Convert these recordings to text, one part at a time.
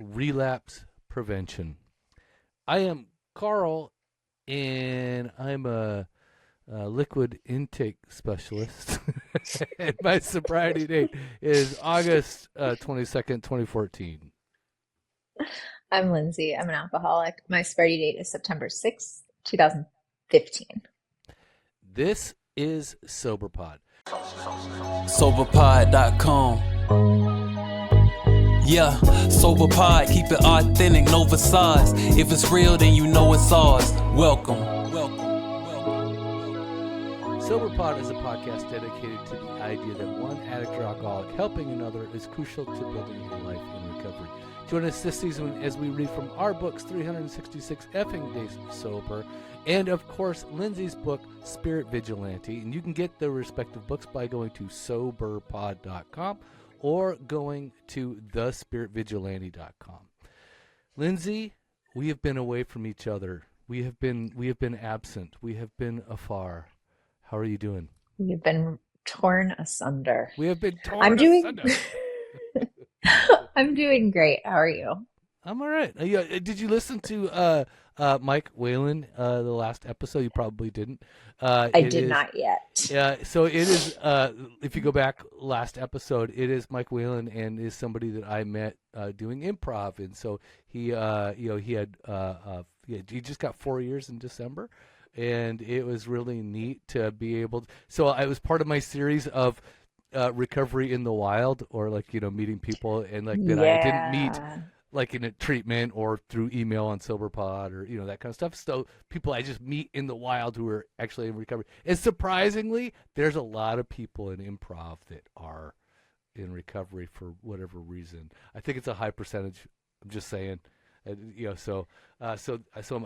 Relapse Prevention. I am Carl, and I'm a liquid intake specialist. And my sobriety date is August 22nd, 2014. I'm Lindsey. I'm an alcoholic. My sobriety date is September 6th, 2015. This is SoberPod. Soberpod.com. Yeah, SoberPod, keep it authentic, no facades. If it's real, then you know it's ours. Welcome. SoberPod is a podcast dedicated to the idea that one addict or alcoholic helping another is crucial to building a life in recovery. Join us this season as we read from our books, 366 Effing Days Sober, and of course, Lindsey's book, Spirit Vigilante. And you can get the respective books by going to soberpod.com or going to thespiritvigilante.com. Lindsey, we have been away from each other. We have been absent. We have been afar. How are you doing? We've been torn asunder. We have been torn asunder. I'm doing great. How are you? I'm all right. Did you listen to Mike Whalen the last episode? You probably didn't. I did not yet. Yeah, so it is. If you go back last episode, it is Mike Whalen and is somebody that I met doing improv, and so he just got 4 years in December, and it was really neat to be able. So I was part of my series of recovery in the wild, or meeting people, and that I didn't meet like in a treatment or through email on SoberPod or that kind of stuff. So people I just meet in the wild who are actually in recovery. And surprisingly, there's a lot of people in improv that are in recovery for whatever reason. I think it's a high percentage. I'm just saying, So I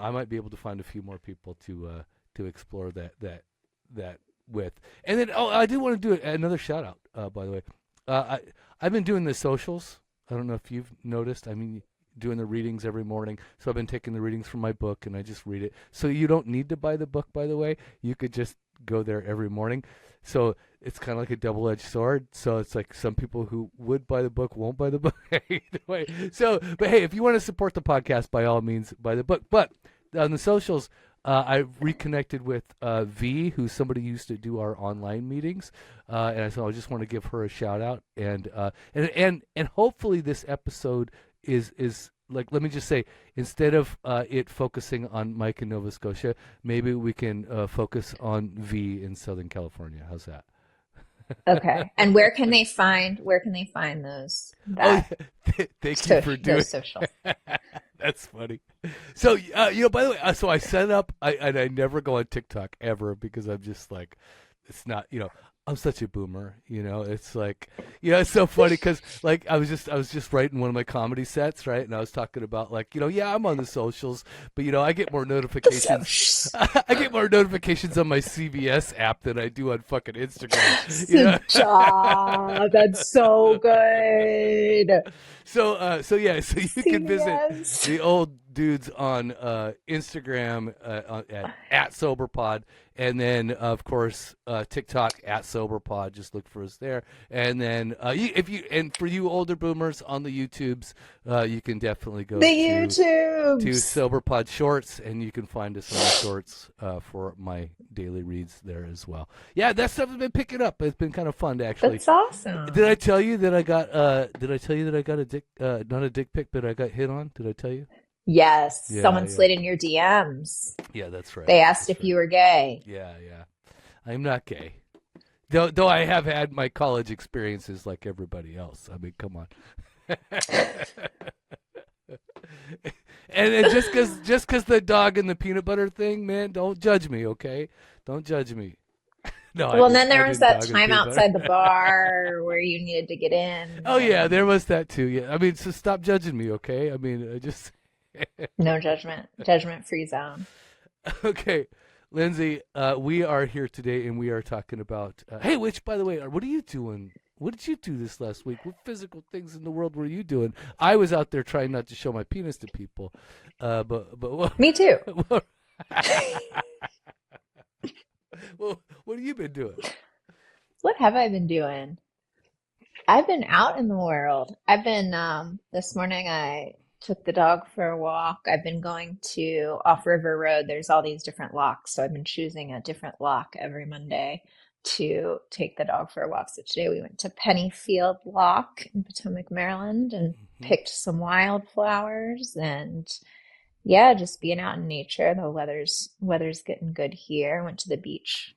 might be able to find a few more people to explore that with. And then I do want to do another shout out. By the way, I've been doing the socials. I don't know if you've noticed. I mean, doing the readings every morning. So I've been taking the readings from my book, and I just read it. So you don't need to buy the book, by the way. You could just go there every morning. So it's kind of like a double-edged sword. So it's like some people who would buy the book won't buy the book. Either way. But hey, if you want to support the podcast, by all means, buy the book. But on the socials, I reconnected with V, who's somebody who used to do our online meetings, and so I just want to give her a shout out, and hopefully this episode is like, let me just say, instead of it focusing on Mike in Nova Scotia, maybe we can focus on V in Southern California. How's that? Okay. And where can they find those? Thank you for doing those socials. That's funny. So, by the way, so I set up, and I never go on TikTok ever because I'm just like, it's not, I'm such a boomer, it's like, it's so funny because like I was just writing one of my comedy sets, right? And I was talking about like, I'm on the socials, but I get more notifications. I get more notifications on my CBS app than I do on fucking Instagram. Stop. That's so good. So you can visit the old dudes on Instagram at SoberPod, and then of course TikTok at SoberPod. Just look for us there, and then for you older boomers on the YouTubes, you can definitely go to SoberPod Shorts, and you can find us on the Shorts for my daily reads there as well. Yeah, that stuff has been picking up. It's been kind of fun to actually. That's awesome. Did I tell you that I got? Did I tell you that I got a dick? Not a dick pic, but I got hit on. Did I tell you? Yes, Yeah, someone yeah. slid in your DMs. Yeah, that's right. They asked That's if you were gay. Yeah. I'm not gay. Though I have had my college experiences like everybody else. I mean, come on. and just cause the dog and the peanut butter thing, man, don't judge me, okay? Don't judge me. No. Well, then there was that time outside the bar where you needed to get in. Oh yeah, there was that too. Yeah, I mean, so stop judging me, okay? I mean, I just. No judgment. Judgment-free zone. Okay, Lindsey, we are here today, and we are talking about. Hey, which, by the way, what are you doing? What did you do this last week? What physical things in the world were you doing? I was out there trying not to show my penis to people, but what? Me too. Well, what have you been doing? What have I been doing? I've been out in the world. I've been this morning took the dog for a walk. I've been going to Off River Road. There's all these different locks. So I've been choosing a different lock every Monday to take the dog for a walk. So today we went to Pennyfield Lock in Potomac, Maryland, and Hmm. picked some wildflowers and yeah, just being out in nature. The weather's getting good here. Went to the beach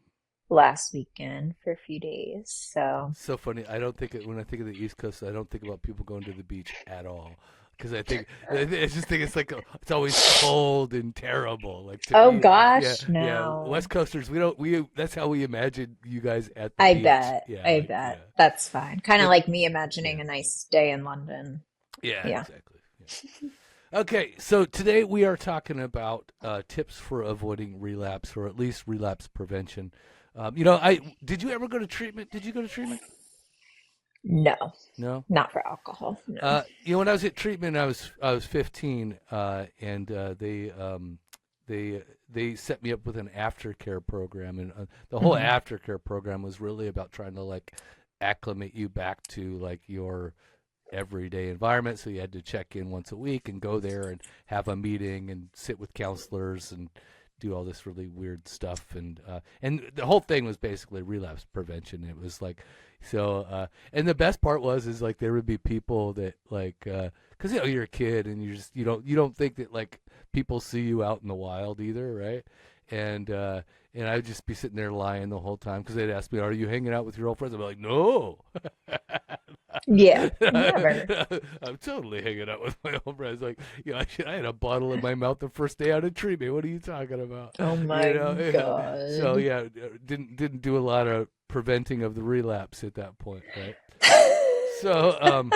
last weekend for a few days. So So funny. I don't think when I think of the East Coast, I don't think about people going to the beach at all. Because I just think it's like it's always cold and terrible. Like to oh me, yeah, gosh, yeah. no. West Coasters, we that's how we imagine you guys at the I beach. bet. Yeah, I like bet. yeah, That's fine. Kind of it, like me imagining yeah, a nice day in London. yeah, Yeah. exactly. Yeah. Okay, so today we are talking about tips for avoiding relapse, or at least relapse prevention. I did you ever go to treatment? Did you go to treatment? No, No. not for alcohol. No. When I was at treatment, I was 15, and they set me up with an aftercare program, and the whole Hmm. aftercare program was really about trying to like acclimate you back to like your everyday environment. So you had to check in once a week and go there and have a meeting and sit with counselors and do all this really weird stuff. And the whole thing was basically relapse prevention. It was like and the best part was is like there would be people that like because you're a kid and you don't think that like people see you out in the wild either, right? And I'd just be sitting there lying the whole time because they'd ask me, "Are you hanging out with your old friends?" I'm like, "No." Yeah, never. I'm totally hanging out with my old friends. Like, I had a bottle in my mouth the first day out of treatment. What are you talking about? Oh You my know. So God. yeah, didn't do a lot of preventing of the relapse at that point, right? So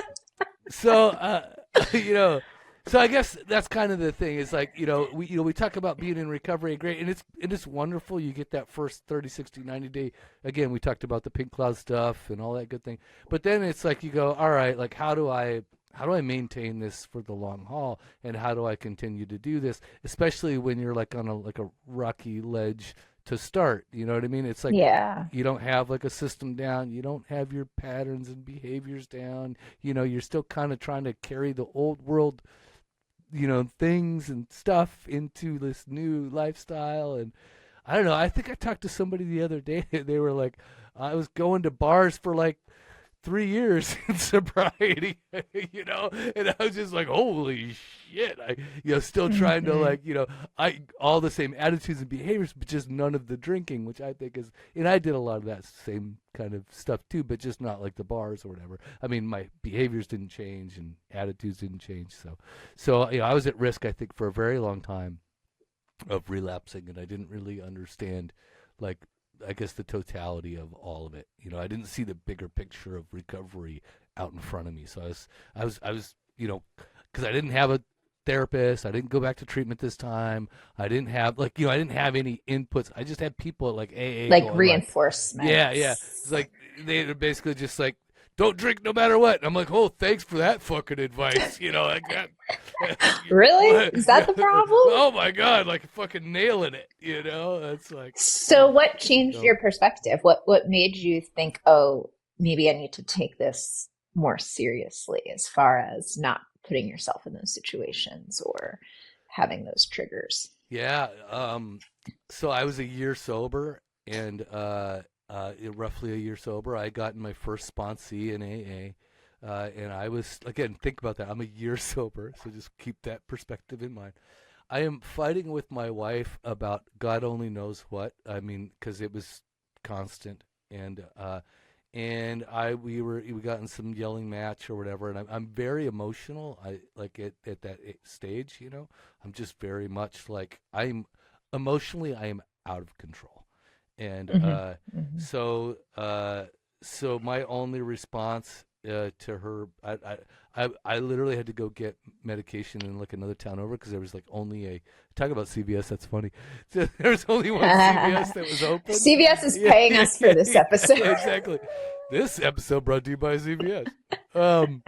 so you know so I guess that's kind of the thing is like we talk about being in recovery and great, and it's wonderful. You get that first 30, 60, 90 day. Again, we talked about the pink cloud stuff and all that good thing, but then it's like you go, all right, like how do I maintain this for the long haul, and how do I continue to do this, especially when you're like on a rocky ledge to start. You know what I mean? It's like Yeah. you don't have like a system down, you don't have your patterns and behaviors down. You're still kind of trying to carry the old world, things and stuff into this new lifestyle. And I don't know, I think I talked to somebody the other day. They were like, I was going to bars for like 3 years in sobriety, and I was just like, holy shit. Still trying to Hmm. like, all the same attitudes and behaviors, but just none of the drinking, which I think is, and I did a lot of that same kind of stuff too, but just not like the bars or whatever. I mean, my behaviors didn't change and attitudes didn't change. So I was at risk, I think, for a very long time of relapsing, and I didn't really understand, like, I guess the totality of all of it. I didn't see the bigger picture of recovery out in front of me. So I was, because I didn't have a therapist. I didn't go back to treatment this time. I didn't have like, I didn't have any inputs. I just had people at like AA Like going like, yeah, yeah. reinforcements. It's like they're basically just like, don't drink no matter what. And I'm like, oh, thanks for that fucking advice. Like that. Really? Is that Yeah. the problem? Oh my god, like fucking nailing it. That's like, So what changed so your perspective? What made you think, oh, maybe I need to take this more seriously as far as not putting yourself in those situations or having those triggers? yeah. So I was a year sober, and roughly a year sober. I got in my first sponsee in AA. And I was, again, think about that. I'm a year sober, so just keep that perspective in mind. I am fighting with my wife about God only knows what. I mean, because it was constant, and we got in some yelling match or whatever, and I'm very emotional. I like at that stage, I'm just very much like I am out of control, and Hmm. Hmm. so my only response to her, I literally had to go get medication in like another town over because there was like only talk about CVS. That's funny. So there was only one CVS that was open. CVS is Yeah, paying yeah, us for yeah, this yeah, episode. yeah, exactly. This episode brought to you by CVS. Um,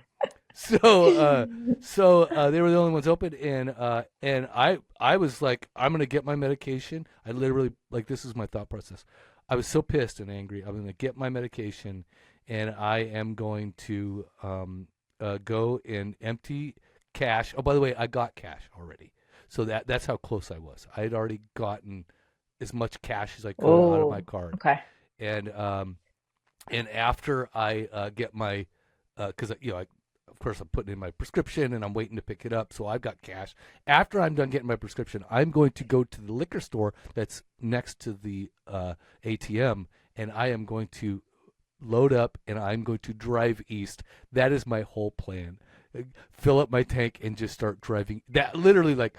so they were the only ones open, and I was like, I'm gonna get my medication. I literally, like, this is my thought process. I was so pissed and angry. I'm gonna get my medication, and I am going to go and empty cash. Oh, by the way, I got cash already. So that's how close I was. I had already gotten as much cash as I could out of my Oh, card. okay. And after I get my, because of course I'm putting in my prescription and I'm waiting to pick it up, so I've got cash. After I'm done getting my prescription, I'm going to go to the liquor store that's next to the ATM, and I am going to load up and I'm going to drive east. That is my whole plan. Fill up my tank and just start driving. That literally like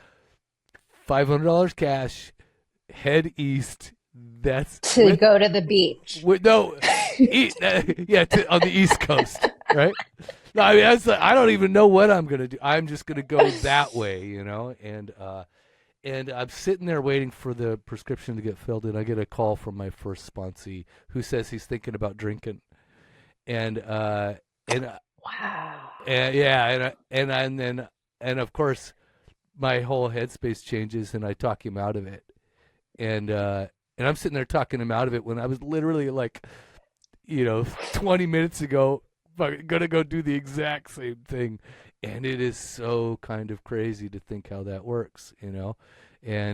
$500 cash, head east. That's To go to the beach. no, on the East Coast, right? No, I mean I don't even know what I'm gonna do. I'm just gonna go that way, and I'm sitting there waiting for the prescription to get filled in. I get a call from my first sponsee who says he's thinking about drinking, and Wow. and of course my whole headspace changes and I talk him out of it, and I'm sitting there talking him out of it when I was literally like, 20 minutes ago gonna go do the exact same thing. And it is so kind of crazy to think how that works, and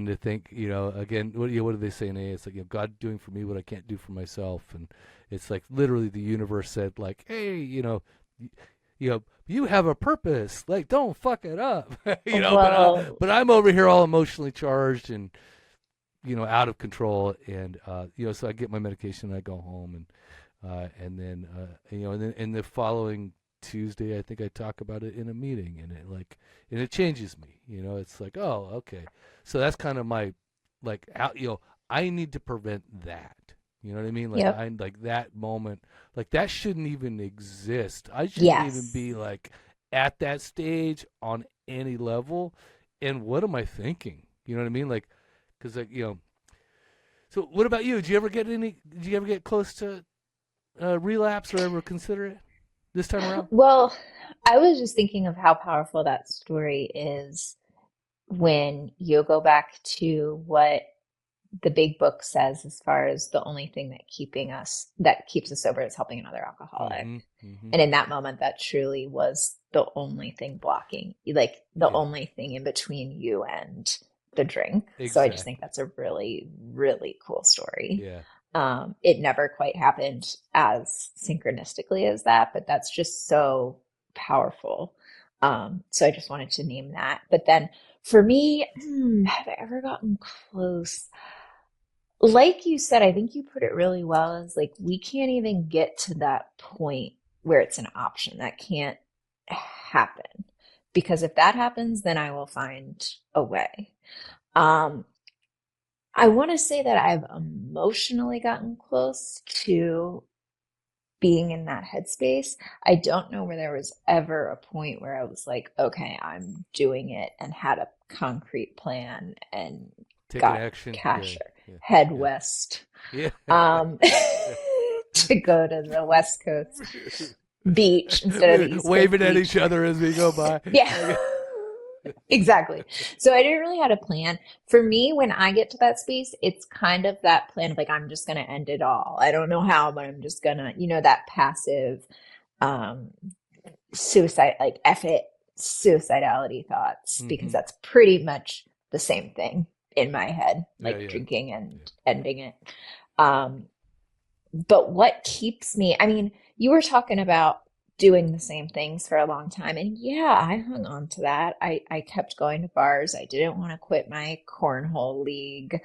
to think, again, what do they say in AA? It's like, God doing for me what I can't do for myself. And it's like literally the universe said like, hey, you have a purpose, like don't fuck it up. Well, But I'm over here all emotionally charged and out of control, and so I get my medication and I go home, and then and then in the following Tuesday I think I talk about it in a meeting, and it changes me. It's like, oh, okay, so that's kind of my like I need to prevent that. You know what I mean? Like yep. I like that moment, like that shouldn't even exist. I shouldn't even Yes. be like at that stage on any level. And what am I thinking? You know what I mean? Like, because So what about you? Did you ever get close to relapse or ever consider it this time around? Well, I was just thinking of how powerful that story is when you go back to what the big book says as far as the only thing that keeps us sober is helping another alcoholic. Mm-hmm, mm-hmm. And in that moment, that truly was the only thing blocking, like the Yeah. only thing in between you and the drink. So I Exactly. just think that's a really, really cool story. Yeah. It never quite happened as synchronistically as that, but that's just so powerful. So I just wanted to name that. But then for me, have I ever gotten close? Like you said, I think you put it really well, is like we can't even get to that point where it's an option. That can't happen. Because if that happens, then I will find a way. I want to say that I've emotionally gotten close to being in that headspace. I don't know where there was ever a point where I was like, okay, I'm doing it, and had a concrete plan and Taking got action. cash Yeah. head west Yeah. to go to the West Coast beach instead of the East Coast Waving at beach. each other as we go by. Yeah. Exactly. So I didn't really have a plan. For me, when I get to that space, it's kind of that plan of like, I'm just going to end it all. I don't know how, but I'm just going to, that passive suicide, like F it, suicidality thoughts, because that's pretty much the same thing in my head, like drinking and ending it. But what keeps me, I mean, you were talking about doing the same things for a long time. And yeah, I hung on to that. I kept going to bars. I didn't want to quit my cornhole league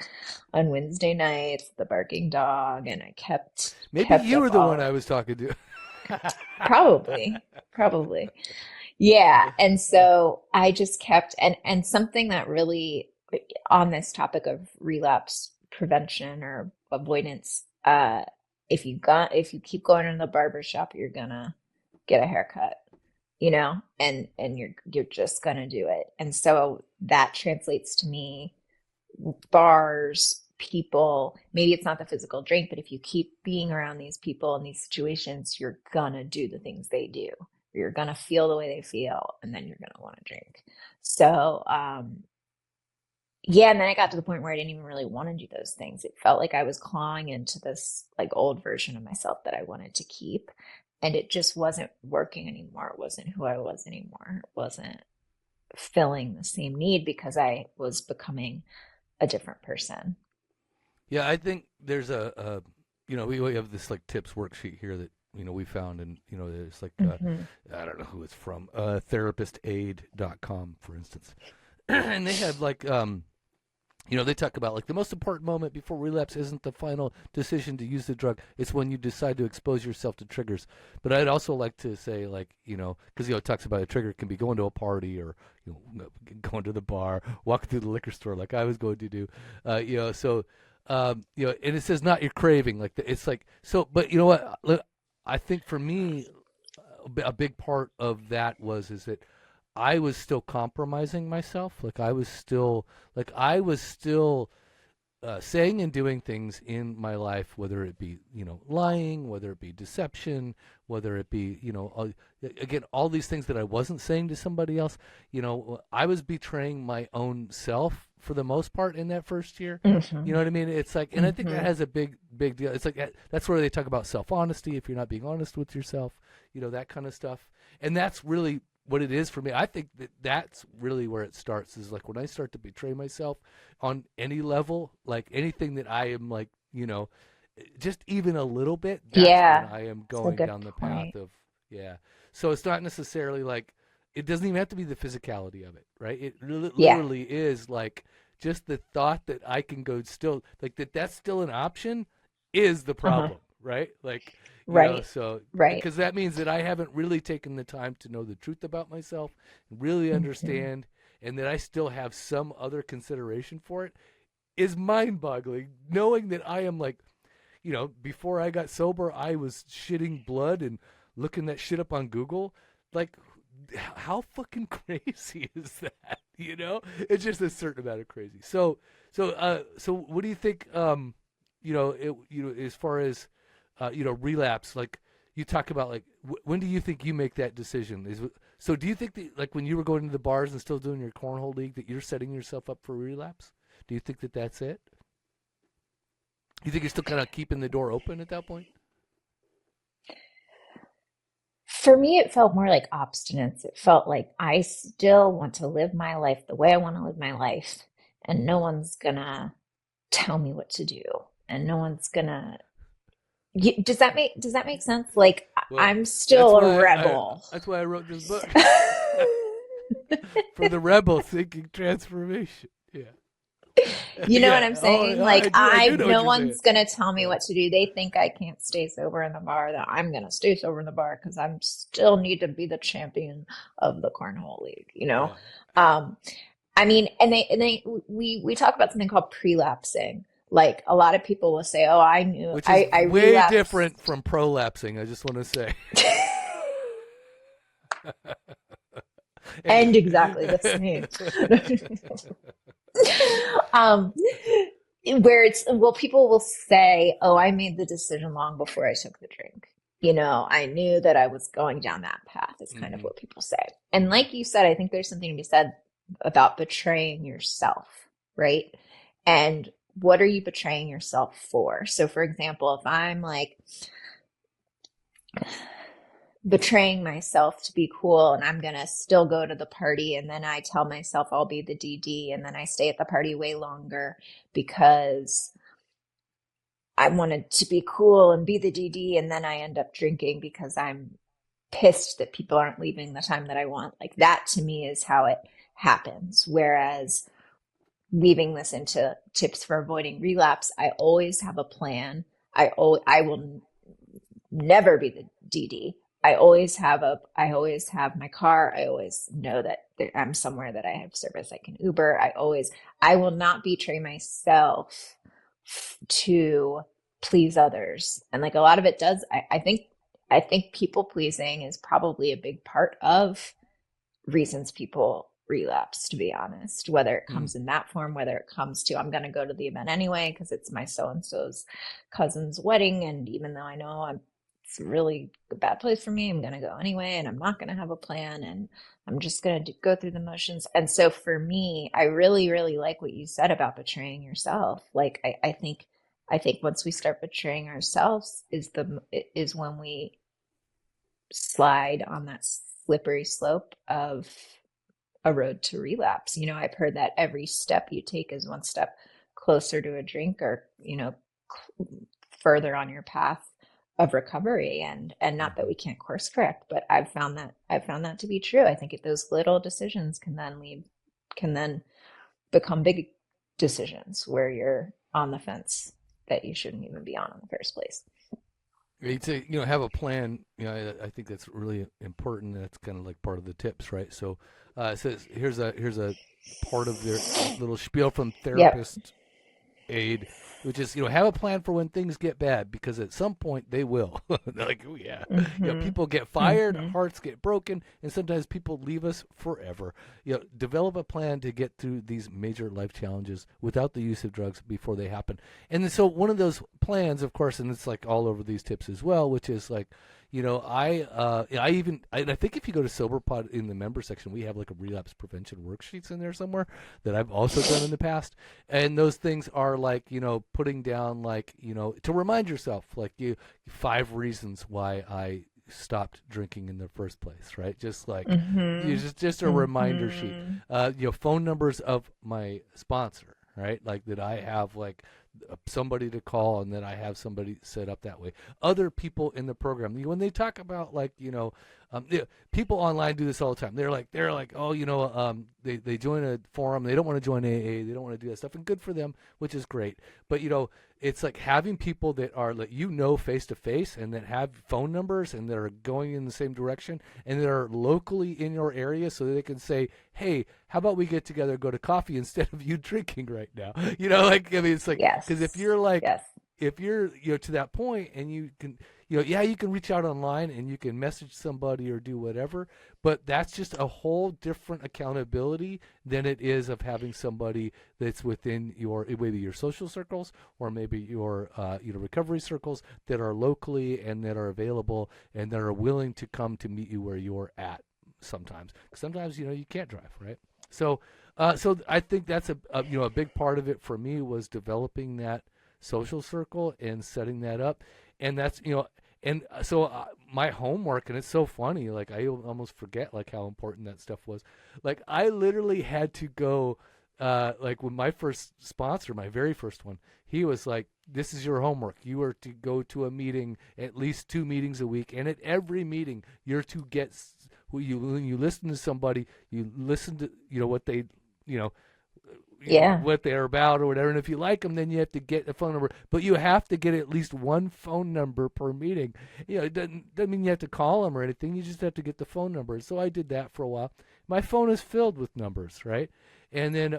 on Wednesday nights, the barking dog, and I kept you were the one I was talking to. Probably. Yeah. And so I just kept, and something that really, on this topic of relapse prevention or avoidance, if you keep going to the barber shop, you're gonna get a haircut, and you're just gonna do it. And so that translates to me, bars, people, maybe it's not the physical drink, but if you keep being around these people in these situations, you're gonna do the things they do. You're gonna feel the way they feel, and then you're gonna want to drink. So, yeah, and then I got to the point where I didn't even really want to do those things. It felt like I was clawing into this like old version of myself that I wanted to keep, and it just wasn't working anymore. It wasn't who I was anymore. It wasn't filling the same need because I was becoming a different person. Yeah, I think there's we have this like tips worksheet here that we found, and there's like Hmm. I don't know who it's from, therapistaid.com, for instance, and they have like they talk about like the most important moment before relapse isn't the final decision to use the drug. It's when you decide to expose yourself to triggers. But I'd also like to say like, because it talks about a trigger can be going to a party or going to the bar, walking through the liquor store like I was going to do. So and it says not your craving like it's like so. But you know what? I think for me, a big part of that is that I was still compromising myself. I was still saying and doing things in my life, whether it be lying, whether it be deception, whether it be again all these things that I wasn't saying to somebody else. I was betraying my own self for the most part in that first year. You Hmm. know what I mean? It's like, and I think that Hmm. has a big deal. It's like that's where they talk about self honesty. If you're not being honest with yourself, that kind of stuff, and that's really what it is for me. I think that's really where it starts, is like when I start to betray myself on any level, like anything that I am like, just even a little bit, that's when Yeah, I am it's a going good down the path point. of, yeah. So it's not necessarily like, it doesn't even have to be the physicality of it, right? It Yeah. literally is like just the thought that I can go still, like that's still an option is the Uh-huh. problem, right? Like, Right. so Right. because that means that I haven't really taken the time to know the truth about myself, really Hmm. understand, and that I still have some other consideration for it is mind boggling. Knowing that I am like, before I got sober, I was shitting blood and looking that shit up on Google. Like, how fucking crazy is that? It's just a certain amount of crazy. So what do you think? As far as relapse, like you talk about, like when do you think you make that decision? So do you think that like when you were going to the bars and still doing your cornhole league that you're setting yourself up for relapse? Do you think that that's it? You think you're still kind of keeping the door open at that point? For me, it felt more like obstinance. It felt like I still want to live my life the way I want to live my life, and no one's gonna tell me what to do, and no one's gonna. Does that make sense? Like Well, I'm that's still a why I rebel. that's why I wrote this book for the rebel seeking transformation. Yeah, You know what yeah. I'm Oh, saying? I Like do. I do know what no you're saying. one's gonna tell me Yeah, what to do. They think I can't stay sober in the bar, that I'm gonna stay sober in the bar because I'm still need to be the champion of the cornhole league, you know? yeah. Um, I mean, we talk about something called prelapsing. Like a lot of people will say, "Oh, Which is I way relapsed." different from prolapsing. I just want to say. And Anyway. exactly the same. um, where it's, well, people will say, "Oh, I made the decision long before I took the drink. I knew that I was going down that path," is kind of Hmm. what people say. And like you said, I think there's something to be said about betraying yourself, right? And what are you betraying yourself for? So, for example, if I'm like betraying myself to be cool and I'm going to still go to the party, and then I tell myself I'll be the DD, and then I stay at the party way longer because I wanted to be cool and be the DD, and then I end up drinking because I'm pissed that people aren't leaving the time that I want. Like that to me is how it happens. Whereas weaving this into tips for avoiding relapse, I always have a plan. I will never be the DD. I always have my car. I always know that I'm somewhere that I have service. I can Uber. I will not betray myself to please others. And like a lot of it does, I think people pleasing is probably a big part of reasons people relapse, to be honest, whether it Mm. comes in that form, whether it comes to I'm going to go to the event anyway because it's my so and so's cousin's wedding. And even though I know it's really a bad place for me, I'm going to go anyway, and I'm not going to have a plan, and I'm just going to go through the motions. And so for me, I really, really like what you said about betraying yourself. Like, I think once we start betraying ourselves is when we slide on that slippery slope of a road to relapse. I've heard that every step you take is one step closer to a drink, or, further on your path of recovery. And not that Mhm. we can't course correct, but I've found that to be true. I think those little decisions can then become big decisions where you're on the fence that you shouldn't even be on in the first place. To have a plan. I think that's really important. That's kind of like part of the tips, right? So it says here's a part of their little spiel from Yep. therapist aid, which is have a plan for when things get bad, because at some point they will. They're like, oh yeah, Mm-hmm. people get fired, Mm-hmm. hearts get broken, and sometimes people leave us forever. Develop a plan to get through these major life challenges without the use of drugs before they happen. And then, so one of those plans, of course, and it's like all over these tips as well, which is like, I think if you go to SoberPod in the member section, we have like a relapse prevention worksheets in there somewhere that I've also done in the past. And those things are like, putting down, like, to remind yourself, like, 5 reasons why I stopped drinking in the first place, right? Just like, Mm-hmm. just a reminder sheet. Mm-hmm. Phone numbers of my sponsor, right? Like, that I have like somebody to call, and that I have somebody set up that way. Other people in the program, when they talk about, like, people online do this all the time. They're like, oh, they join a forum, they don't want to join AA, they don't want to do that stuff, and good for them, which is great. But it's like having people that are, like, face to face, and that have phone numbers, and that are going in the same direction, and that are locally in your area, so that they can say, hey, how about we get together and go to coffee instead of you drinking right now? It's like, because if Yes. you're like, Yes. if you're to that point, and you can, yeah, you can reach out online, and you can message somebody or do whatever, but that's just a whole different accountability than it is of having somebody that's within your, whether your social circles or maybe your recovery circles, that are locally and that are available and that are willing to come to meet you where you're at. Sometimes you can't drive, right? So I think that's a big part of it for me, was developing that social circle and setting that up. And that's, and so my homework, and it's so funny, like, I almost forget, like, how important that stuff was. Like, I literally had to go, like, when my first sponsor, my very first one, he was like, this is your homework. You are to go to a meeting, at least 2 meetings a week, and at every meeting you're to get, when you listen to somebody, you listen to what they, you know Yeah. what they're about or whatever. And if you like them, then you have to get a phone number. But you have to get at least one phone number per meeting. It doesn't mean you have to call them or anything. You just have to get the phone number. And so I did that for a while. My phone is filled with numbers, right? And then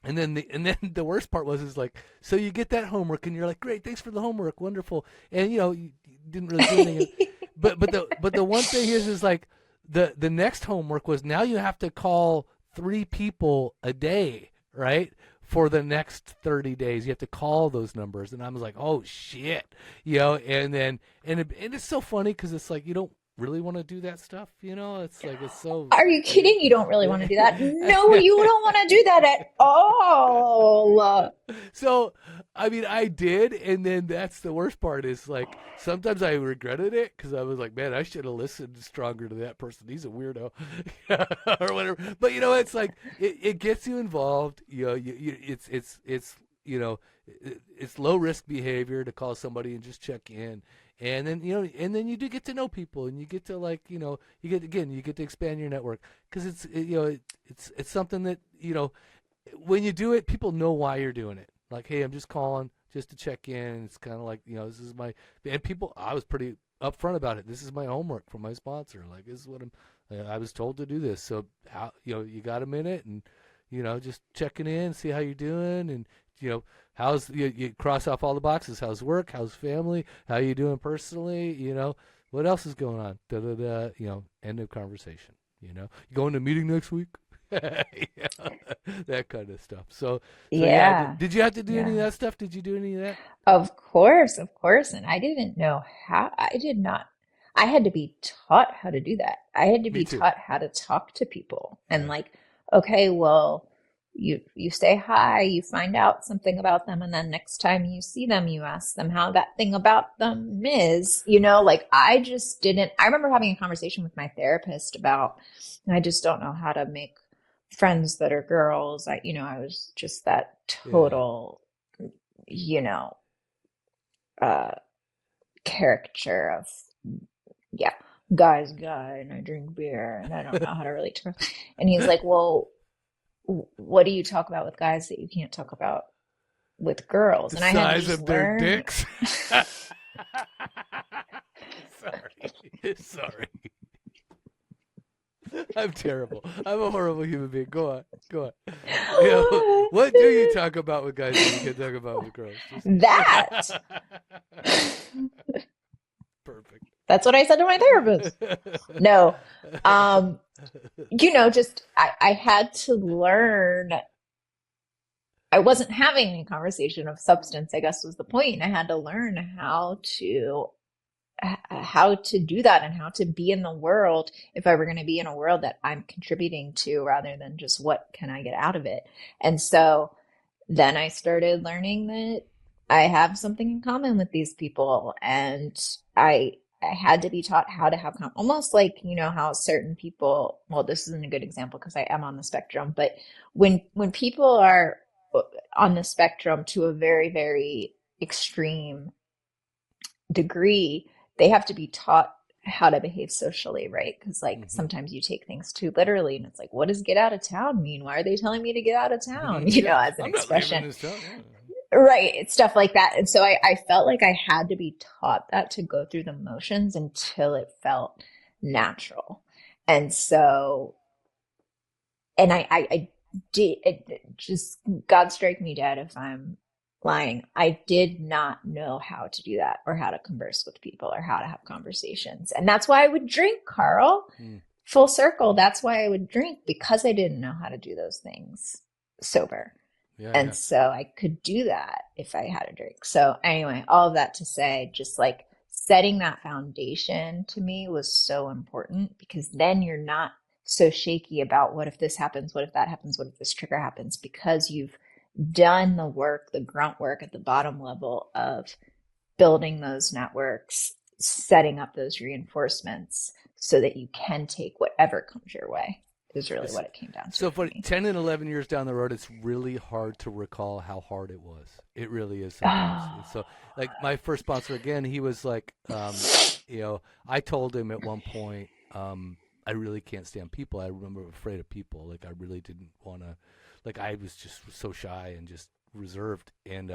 the worst part was, is like, so you get that homework, and you're like, great, thanks for the homework, wonderful. And you didn't really do anything. But the one thing is like, the next homework was, now you have to call 3 people a day, right? For the next 30 days, you have to call those numbers. And I was like, oh shit, and it's so funny, because it's like, you don't really want to do that stuff, it's like, it's so. Are you kidding? You don't really want to do that? No, you don't want to do that at all. So, I mean, I did, and then that's the worst part, is like, sometimes I regretted it, because I was like, man, I should have listened stronger to that person. He's a weirdo, or whatever. But it's like, it gets you involved. It's it's low risk behavior to call somebody and just check in. And then you do get to know people, and you get to, like, you get to expand your network, because it's something that, when you do it, people know why you're doing it. Like, hey, I'm just calling just to check in. It's kind of like, this is my, and people, I was pretty upfront about it. This is my homework from my sponsor. Like, this is what I was told to do this. So how, you got a minute, and, just checking in, see how you're doing, and, how's, you cross off all the boxes. How's work? How's family? How you doing personally? What else is going on? Da da da. End of conversation. You going to a meeting next week? That kind of stuff. So yeah. Yeah. Did you have to do any of Yeah. that stuff? Did you do any of that? Of course, of course. And I didn't know how, I did not, I had to be taught how to do that. I had to Me be too. taught how to talk to people, and, Yeah. like, okay, well, you say hi, you find out something about them, and then next time you see them, you ask them how that thing about them is. Like, I remember having a conversation with my therapist about, I just don't know how to make friends that are girls. I was just that Yeah. total, you know, uh, caricature of, yeah, guy's guy, and I drink beer, and I don't know how to relate to girls. And he's like, well, what do you talk about with guys that you can't talk about with girls? The And I had to size just of their learn. dicks. Sorry. Sorry. I'm terrible. I'm a horrible human being. Go on. Go on. What do you talk about with guys that you can't talk about with girls? That. Perfect. That's what I said to my therapist. No. Just I had to learn. I wasn't having any conversation of substance, I guess was the point. I had to learn how to do that and how to be in the world if I were going to be in a world that I'm contributing to rather than just what can I get out of it. And so then I started learning that I have something in common with these people, and I had to be taught how to have almost like, how certain people, well, this isn't a good example because I am on the spectrum, but when people are on the spectrum to a very, very extreme degree, they have to be taught how to behave socially, right? Because like sometimes you take things too literally, and it's like, what does get out of town mean? Why are they telling me to get out of town? Yeah, As an I'm not leaving expression. this town. Right. It's stuff like that. And so I felt like I had to be taught that to go through the motions until it felt natural. And so, and I did just, God strike me dead if I'm lying. I did not know how to do that or how to converse with people or how to have conversations. And that's why I would drink, Carl. Full circle. That's why I would drink, because I didn't know how to do those things sober. And so I could do that if I had a drink. So anyway, all of that to say, just like setting that foundation to me was so important, because then you're not so shaky about what if this happens, what if that happens, what if this trigger happens, because you've done the work, the grunt work at the bottom level of building those networks, setting up those reinforcements so that you can take whatever comes your way. Is really what it came down to. So for 10 and 11 years down the road, it's really hard to recall how hard it was. It really is sometimes. So like my first sponsor, again, he was like, I told him at one point, I really can't stand people. I remember afraid of people. Like I really didn't want to, like I was just so shy and just reserved. And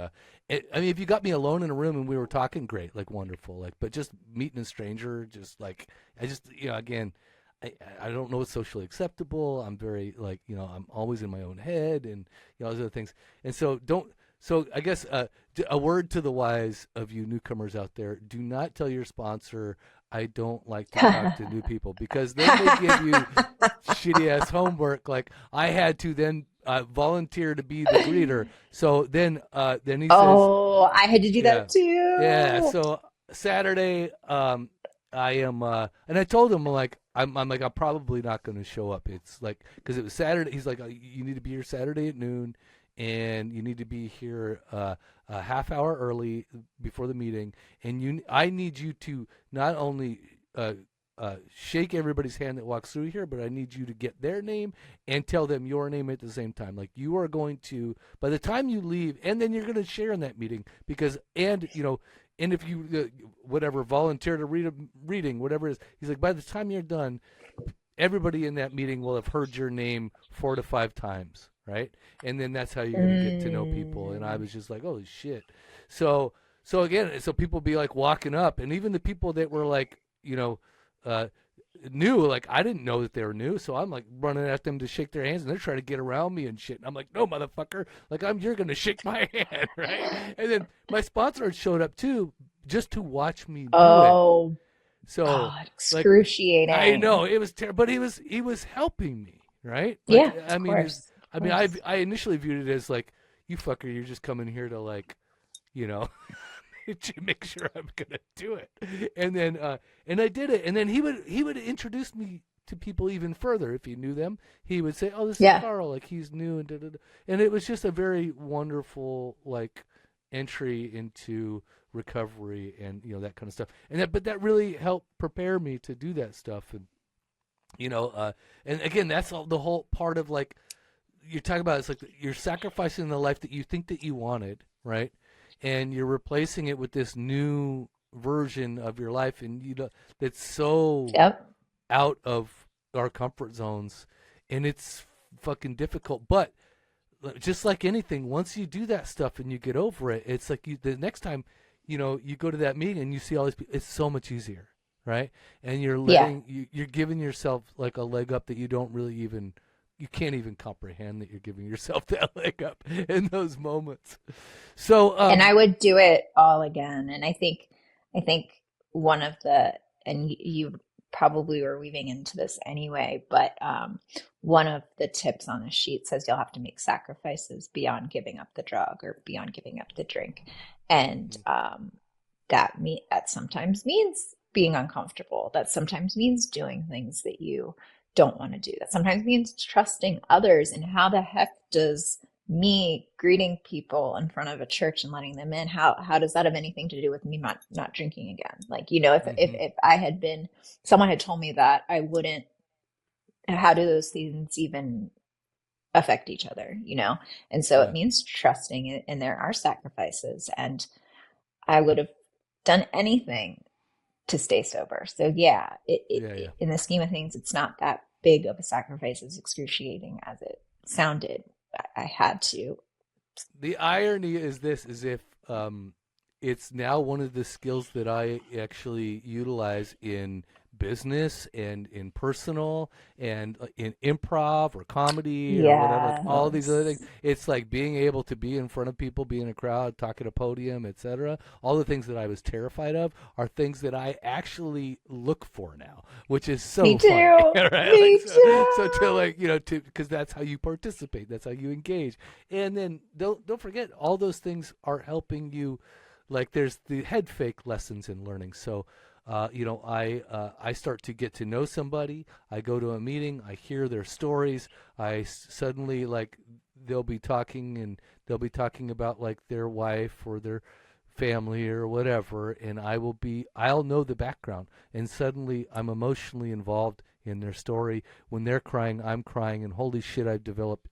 if you got me alone in a room and we were talking, great, like wonderful. Like, but just meeting a stranger, just like, I just, again, I don't know what's socially acceptable. I'm very like, I'm always in my own head and all those other things. And so so I guess a word to the wise of you newcomers out there, do not tell your sponsor, I don't like to talk to new people, because then they give you shitty ass homework. Like I had to then volunteer to be the greeter. So then he says, oh, I had to do that too. Yeah. So Saturday, I am, and I told him like, I'm like, I'm probably not going to show up. It's like, because it was Saturday. He's like, you need to be here Saturday at noon, and you need to be here a half hour early before the meeting. And I need you to not only shake everybody's hand that walks through here, but I need you to get their name and tell them your name at the same time. Like you are going to, by the time you leave, and then you're going to share in that meeting, because, and if you, whatever, volunteer to read a reading, whatever it is, he's like, by the time you're done, everybody in that meeting will have heard your name 4 to 5 times, right? And then that's how you're going to get to know people. And I was just like, holy shit. So again, so people be like walking up, and even the people that were like, new, like I didn't know that they were new, so I'm like running at them to shake their hands, and they're trying to get around me and shit. And I'm like, no, motherfucker, like you're gonna shake my hand, right? And then my sponsor showed up too, just to watch me do it. So God, excruciating. Like, I know it was terrible, but he was helping me, right? Like, yeah, of course. I initially viewed it as like, you fucker, you're just coming here to like, to make sure I'm gonna do it, and then and I did it, and then he would introduce me to people even further if he knew them. He would say, "Oh, this is Carl, like he's new," and da-da-da. And it was just a very wonderful like entry into recovery and that kind of stuff. And but that really helped prepare me to do that stuff. you know, and again, that's all the whole part of like you're talking about. It's like you're sacrificing the life that you think that you wanted, right? And you're replacing it with this new version of your life, and you know that's so Yep. out of our comfort zones, and it's fucking difficult. But just like anything, once you do that stuff and you get over it, it's like the next time, you know, you go to that meeting and you see all these people, it's so much easier, right? And you're Yeah. you're giving yourself like a leg up that you don't really even, you can't even comprehend that you're giving yourself that leg up in those moments. So, And I would do it all again. And I think one of the, and you probably were weaving into this anyway, but one of the tips on the sheet says you'll have to make sacrifices beyond giving up the drug or beyond giving up the drink. And that sometimes means being uncomfortable. That sometimes means doing things that you don't want to do. That sometimes means trusting others. And how the heck does me greeting people in front of a church and letting them in, how does that have anything to do with me not drinking again? Like, you know, if I had been, someone had told me that, I wouldn't, how do those things even affect each other, you know? And so it means trusting it, and there are sacrifices, and I would have done anything to stay sober. So yeah, in the scheme of things, it's not that big of a sacrifice, as excruciating as it sounded. I had to. The irony is this: is if it's now one of the skills that I actually utilize in business and in personal and in improv or comedy or whatever, like all these other things. It's like being able to be in front of people, be in a crowd, talk at a podium, etc. All the things that I was terrified of are things that I actually look for now, which is so Me too. funny, right? Me Like, too. so to like, you know, to, because that's how you participate, that's how you engage, and then don't forget all those things are helping you. Like there's the head fake lessons in learning. So, you know, I start to get to know somebody. I go to a meeting. I hear their stories. Suddenly like they'll be talking and they'll be talking about like their wife or their family or whatever, and I'll know the background, and suddenly I'm emotionally involved in their story. When they're crying, I'm crying, and holy shit, I've developed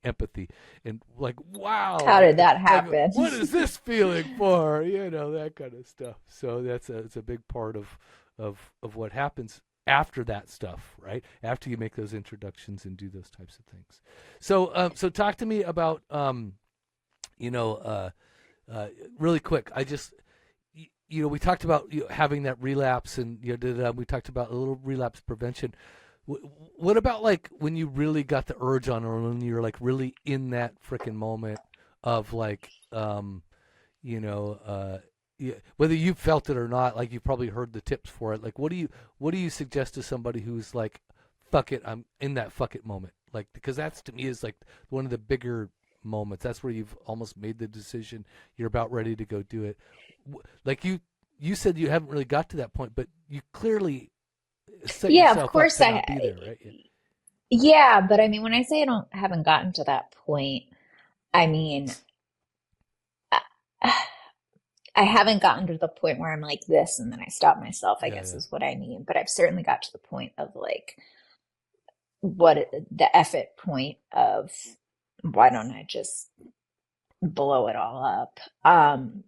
empathy, and like, wow, How did that like, happen? what is this feeling for? You know, that kind of stuff. So it's a big part of what happens after that stuff, right? After you make those introductions and do those types of things. So talk to me about you know. Really quick, you know, we talked about having that relapse, and you know, we talked about a little relapse prevention. What about like when you really got the urge on, or when you're like really in that freaking moment of like, you know, whether you felt it or not, like you probably heard the tips for it. Like, what do you suggest to somebody who's like, fuck it, I'm in that fuck it moment, like because that's to me is like one of the bigger moments. That's where you've almost made the decision. You're about ready to go do it. Like you said, you haven't really got to that point, but you clearly set Yeah, of yourself up course to not be there, right? yeah, but I mean, when I say haven't gotten to that point, I mean, I, I haven't gotten to the point where I'm like this and then I stop myself, I guess Yeah. is what I mean. But I've certainly got to the point of like the effort point of why don't I just blow it all up?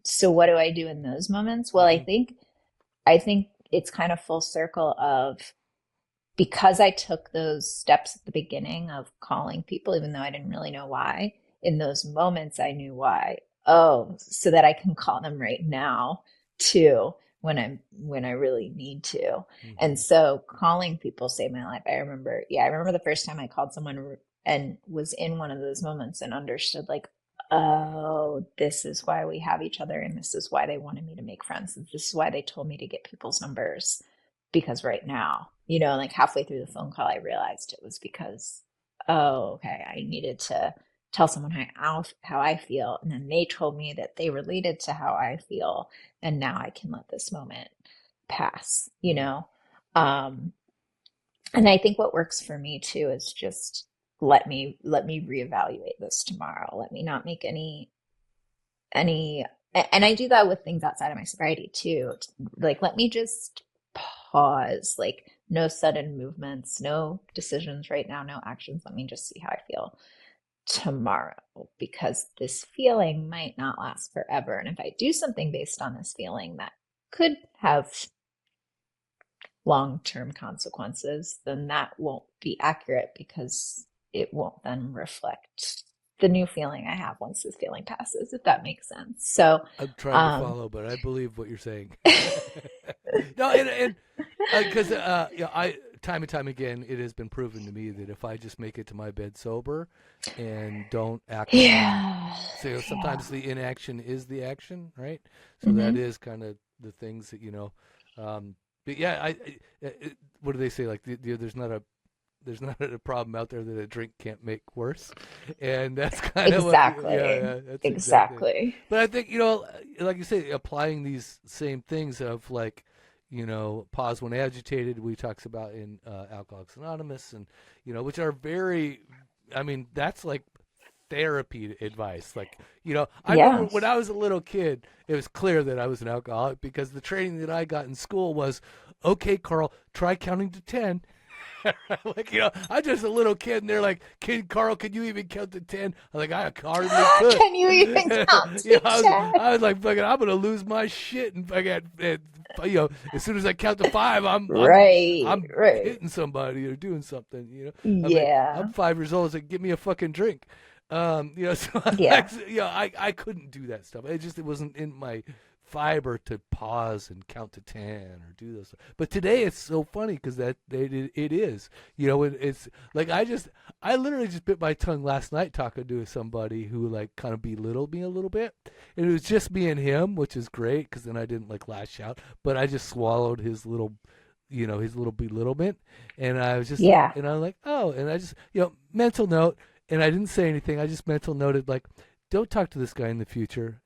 So what do I do in those moments? Well, I think it's kind of full circle of, because I took those steps at the beginning of calling people, even though I didn't really know why, in those moments I knew why. Oh, so that I can call them right now too when I really need to. And so calling people saved my life. I remember the first time I called someone and was in one of those moments and understood like, oh, this is why we have each other, and this is why they wanted me to make friends. This is why they told me to get people's numbers, because right now, you know, like halfway through the phone call, I realized it was because, oh, okay, I needed to tell someone how I feel. And then they told me that they related to how I feel. And now I can let this moment pass, you know? And I think what works for me too is just let me reevaluate this tomorrow. Let me not make any, and I do that with things outside of my sobriety too. Like, let me just pause. Like, no sudden movements, no decisions right now, no actions. Let me just see how I feel tomorrow, because this feeling might not last forever. And if I do something based on this feeling that could have long-term consequences, then that won't be accurate because it won't then reflect the new feeling I have once this feeling passes, if that makes sense. So, I'm trying to follow, but I believe what you're saying. No, and because I time and time again, it has been proven to me that if I just make it to my bed sober and don't act on, yeah, so yeah. sometimes the inaction is the action, right? So that Hmm. is kind of the things that but yeah, what do they say? Like there's not a problem out there that a drink can't make worse, and that's kind of what Exactly. that's exactly it. Exactly. But I think like you say, applying these same things of like pause when agitated, we talks about in Alcoholics Anonymous, and which are very, I mean, that's like therapy advice. Like, I remember Yeah. when I was a little kid, it was clear that I was an alcoholic because the training that I got in school was, okay, Carl, try counting to 10. Like, I'm just a little kid, and they're like, "Kid Carl, can you even count to 10?" I'm like, I hardly could. Can you even count to I was, 10? I was like, fucking, I'm gonna lose my shit, and fucking, as soon as I count to 5, Right, I'm right. hitting somebody or doing something. I'm like, I'm Yeah. 5 years old. It's like, give me a fucking drink. So Yeah. I couldn't do that stuff. It wasn't in my fiber to pause and count to 10 or do those. But today it's so funny because it is. It's like I literally just bit my tongue last night talking to somebody who like kind of belittled me a little bit, and it was just me and him, which is great because then I didn't like lash out, but I just swallowed his little. His little belittlement, and I was just, Yeah. and I'm like, oh, and I just, mental note, and I didn't say anything. I just mental noted like, don't talk to this guy in the future.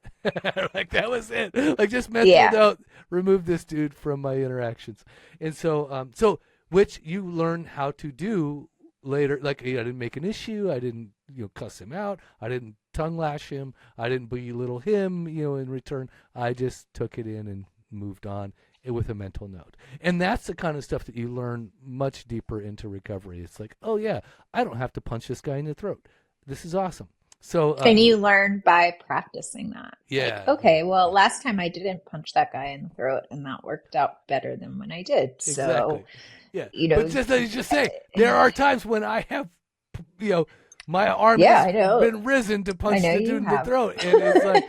Like that was it. Like just mental Yeah. note, remove this dude from my interactions. And so which you learn how to do later. Like I didn't make an issue. I didn't cuss him out. I didn't tongue lash him. I didn't belittle him. In return, I just took it in and moved on with a mental note. And that's the kind of stuff that you learn much deeper into recovery. It's like, oh yeah, I don't have to punch this guy in the throat. This is awesome. So And you learn by practicing that. Like, yeah, okay, well, last time I didn't punch that guy in the throat, and that worked out better than when I did. So, exactly. Yeah, you but know, just as you just say, there are times when I have, you know, my arm yeah, has I know. been risen to I punch know the you dude in the have. throat, and it's like,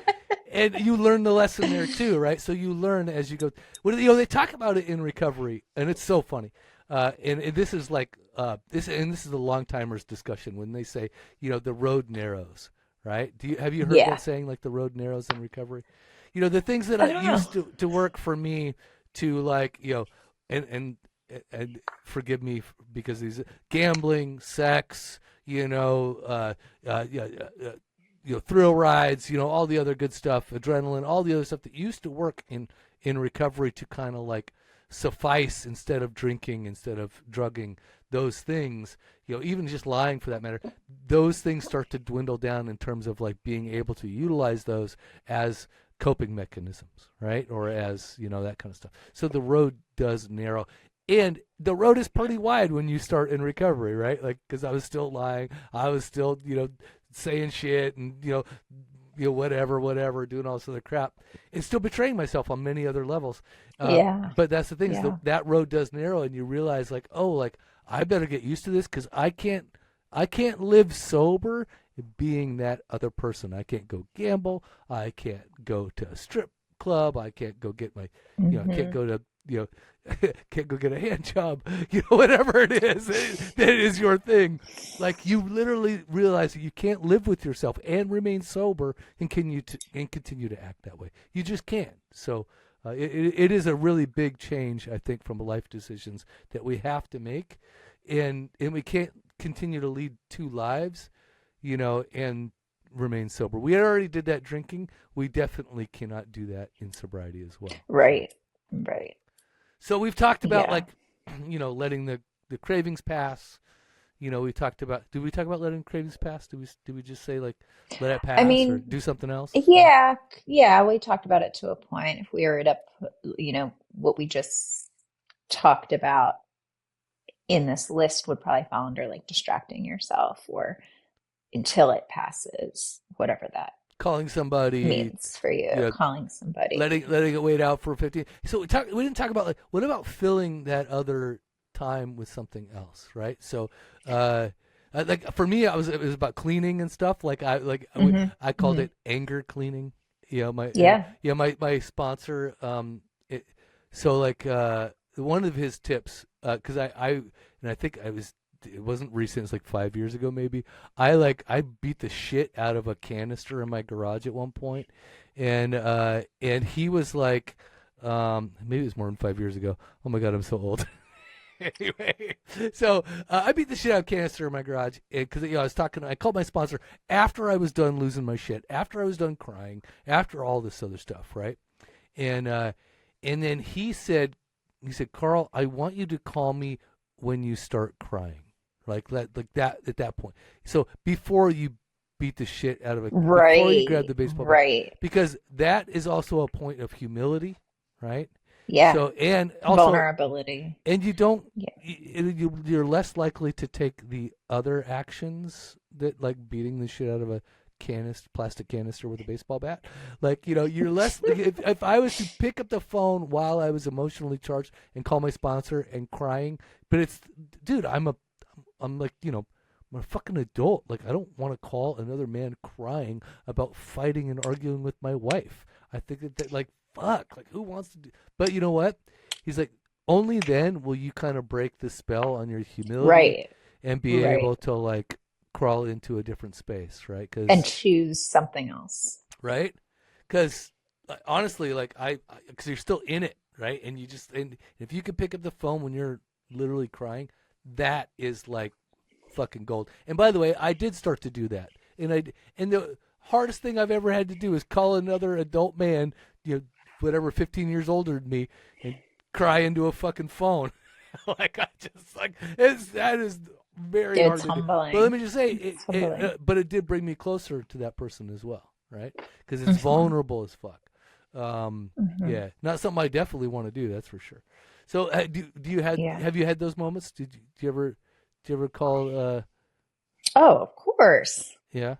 and you learn the lesson there too, right? So you learn as you go. Well, they talk about it in recovery, and it's so funny. And this is like this is the long timers discussion when they say, the road narrows, right? Have you heard Yeah. that saying, like the road narrows in recovery? The things that I I don't know. used to work for me to like, and and forgive me because these gambling, sex, yeah, thrill rides, all the other good stuff, adrenaline, all the other stuff that used to work in recovery to kind of like suffice instead of drinking, instead of drugging, those things, even just lying for that matter, those things start to dwindle down in terms of like being able to utilize those as coping mechanisms, right? Or as, that kind of stuff. So the road does narrow. And the road is pretty wide when you start in recovery, right? Like, because I was still lying, I was still, saying shit, and whatever, doing all this other crap, and still betraying myself on many other levels. Yeah. But that's the thing is Yeah. that road does narrow, and you realize like, oh, like I better get used to this because I can't live sober being that other person. I can't go gamble. I can't go to a strip club. I can't go get my, can't Hmm. go to, can't go get a hand job, whatever it is that is your thing. Like you literally realize that you can't live with yourself and remain sober and continue to act that way. You just can't. So it is a really big change, I think, from life decisions that we have to make, and we can't continue to lead two lives, and remain sober. We already did that drinking. We definitely cannot do that in sobriety as well. So. Right. Right. So we've talked about Yeah. like, letting the cravings pass. We talked about. Did we talk about letting cravings pass? Did we just say like let it I pass or mean, do something else? Yeah. yeah, yeah, we talked about it to a point. If we were to, what we just talked about in this list would probably fall under like distracting yourself or until it passes, whatever that Calling somebody, means for you, calling somebody. letting it wait out for 15. So we didn't talk about, like, what about filling that other time with something else, right? So, like for me, it was about cleaning and stuff. Like I called it anger cleaning. My sponsor. So like one of his tips, because I think it wasn't recent. It's like 5 years ago, maybe. I beat the shit out of a canister in my garage at one point, and he was like, maybe it was more than 5 years ago. Oh my god, I'm so old. Anyway, so I beat the shit out of a canister in my garage because I called my sponsor after I was done losing my shit, after I was done crying, after all this other stuff, right? And then he said, Carl, I want you to call me when you start crying. Like that at that point. So before you beat the shit out of it, before you grab the baseball bat, because that is also a point of humility, right? Yeah. So and also vulnerability, and you don't. Yeah. You're less likely to take the other actions that, like beating the shit out of a plastic canister with a baseball bat. Like, you're less. if I was to pick up the phone while I was emotionally charged and call my sponsor and crying, but it's, dude, I'm like, I'm a fucking adult. Like, I don't want to call another man crying about fighting and arguing with my wife. I think that like, fuck, like, who wants to do? But you know what? He's like, only then will you kind of break the spell on your humility, right, and be able to like crawl into a different space, right? And choose something else, right? Because honestly, like because you're still in it, right? And if you can pick up the phone when you're literally crying, that is like fucking gold. And by the way, I did start to do that, and the hardest thing I've ever had to do is call another adult man, whatever, 15 years older than me, and cry into a fucking phone. Like, I just like that is very hard to humbling. do. But let me just say, but it did bring me closer to that person as well, right? Because it's vulnerable as fuck. Yeah, not something I definitely want to do. That's for sure. So, have you had those moments? Do you ever call? Oh, of course. Yeah.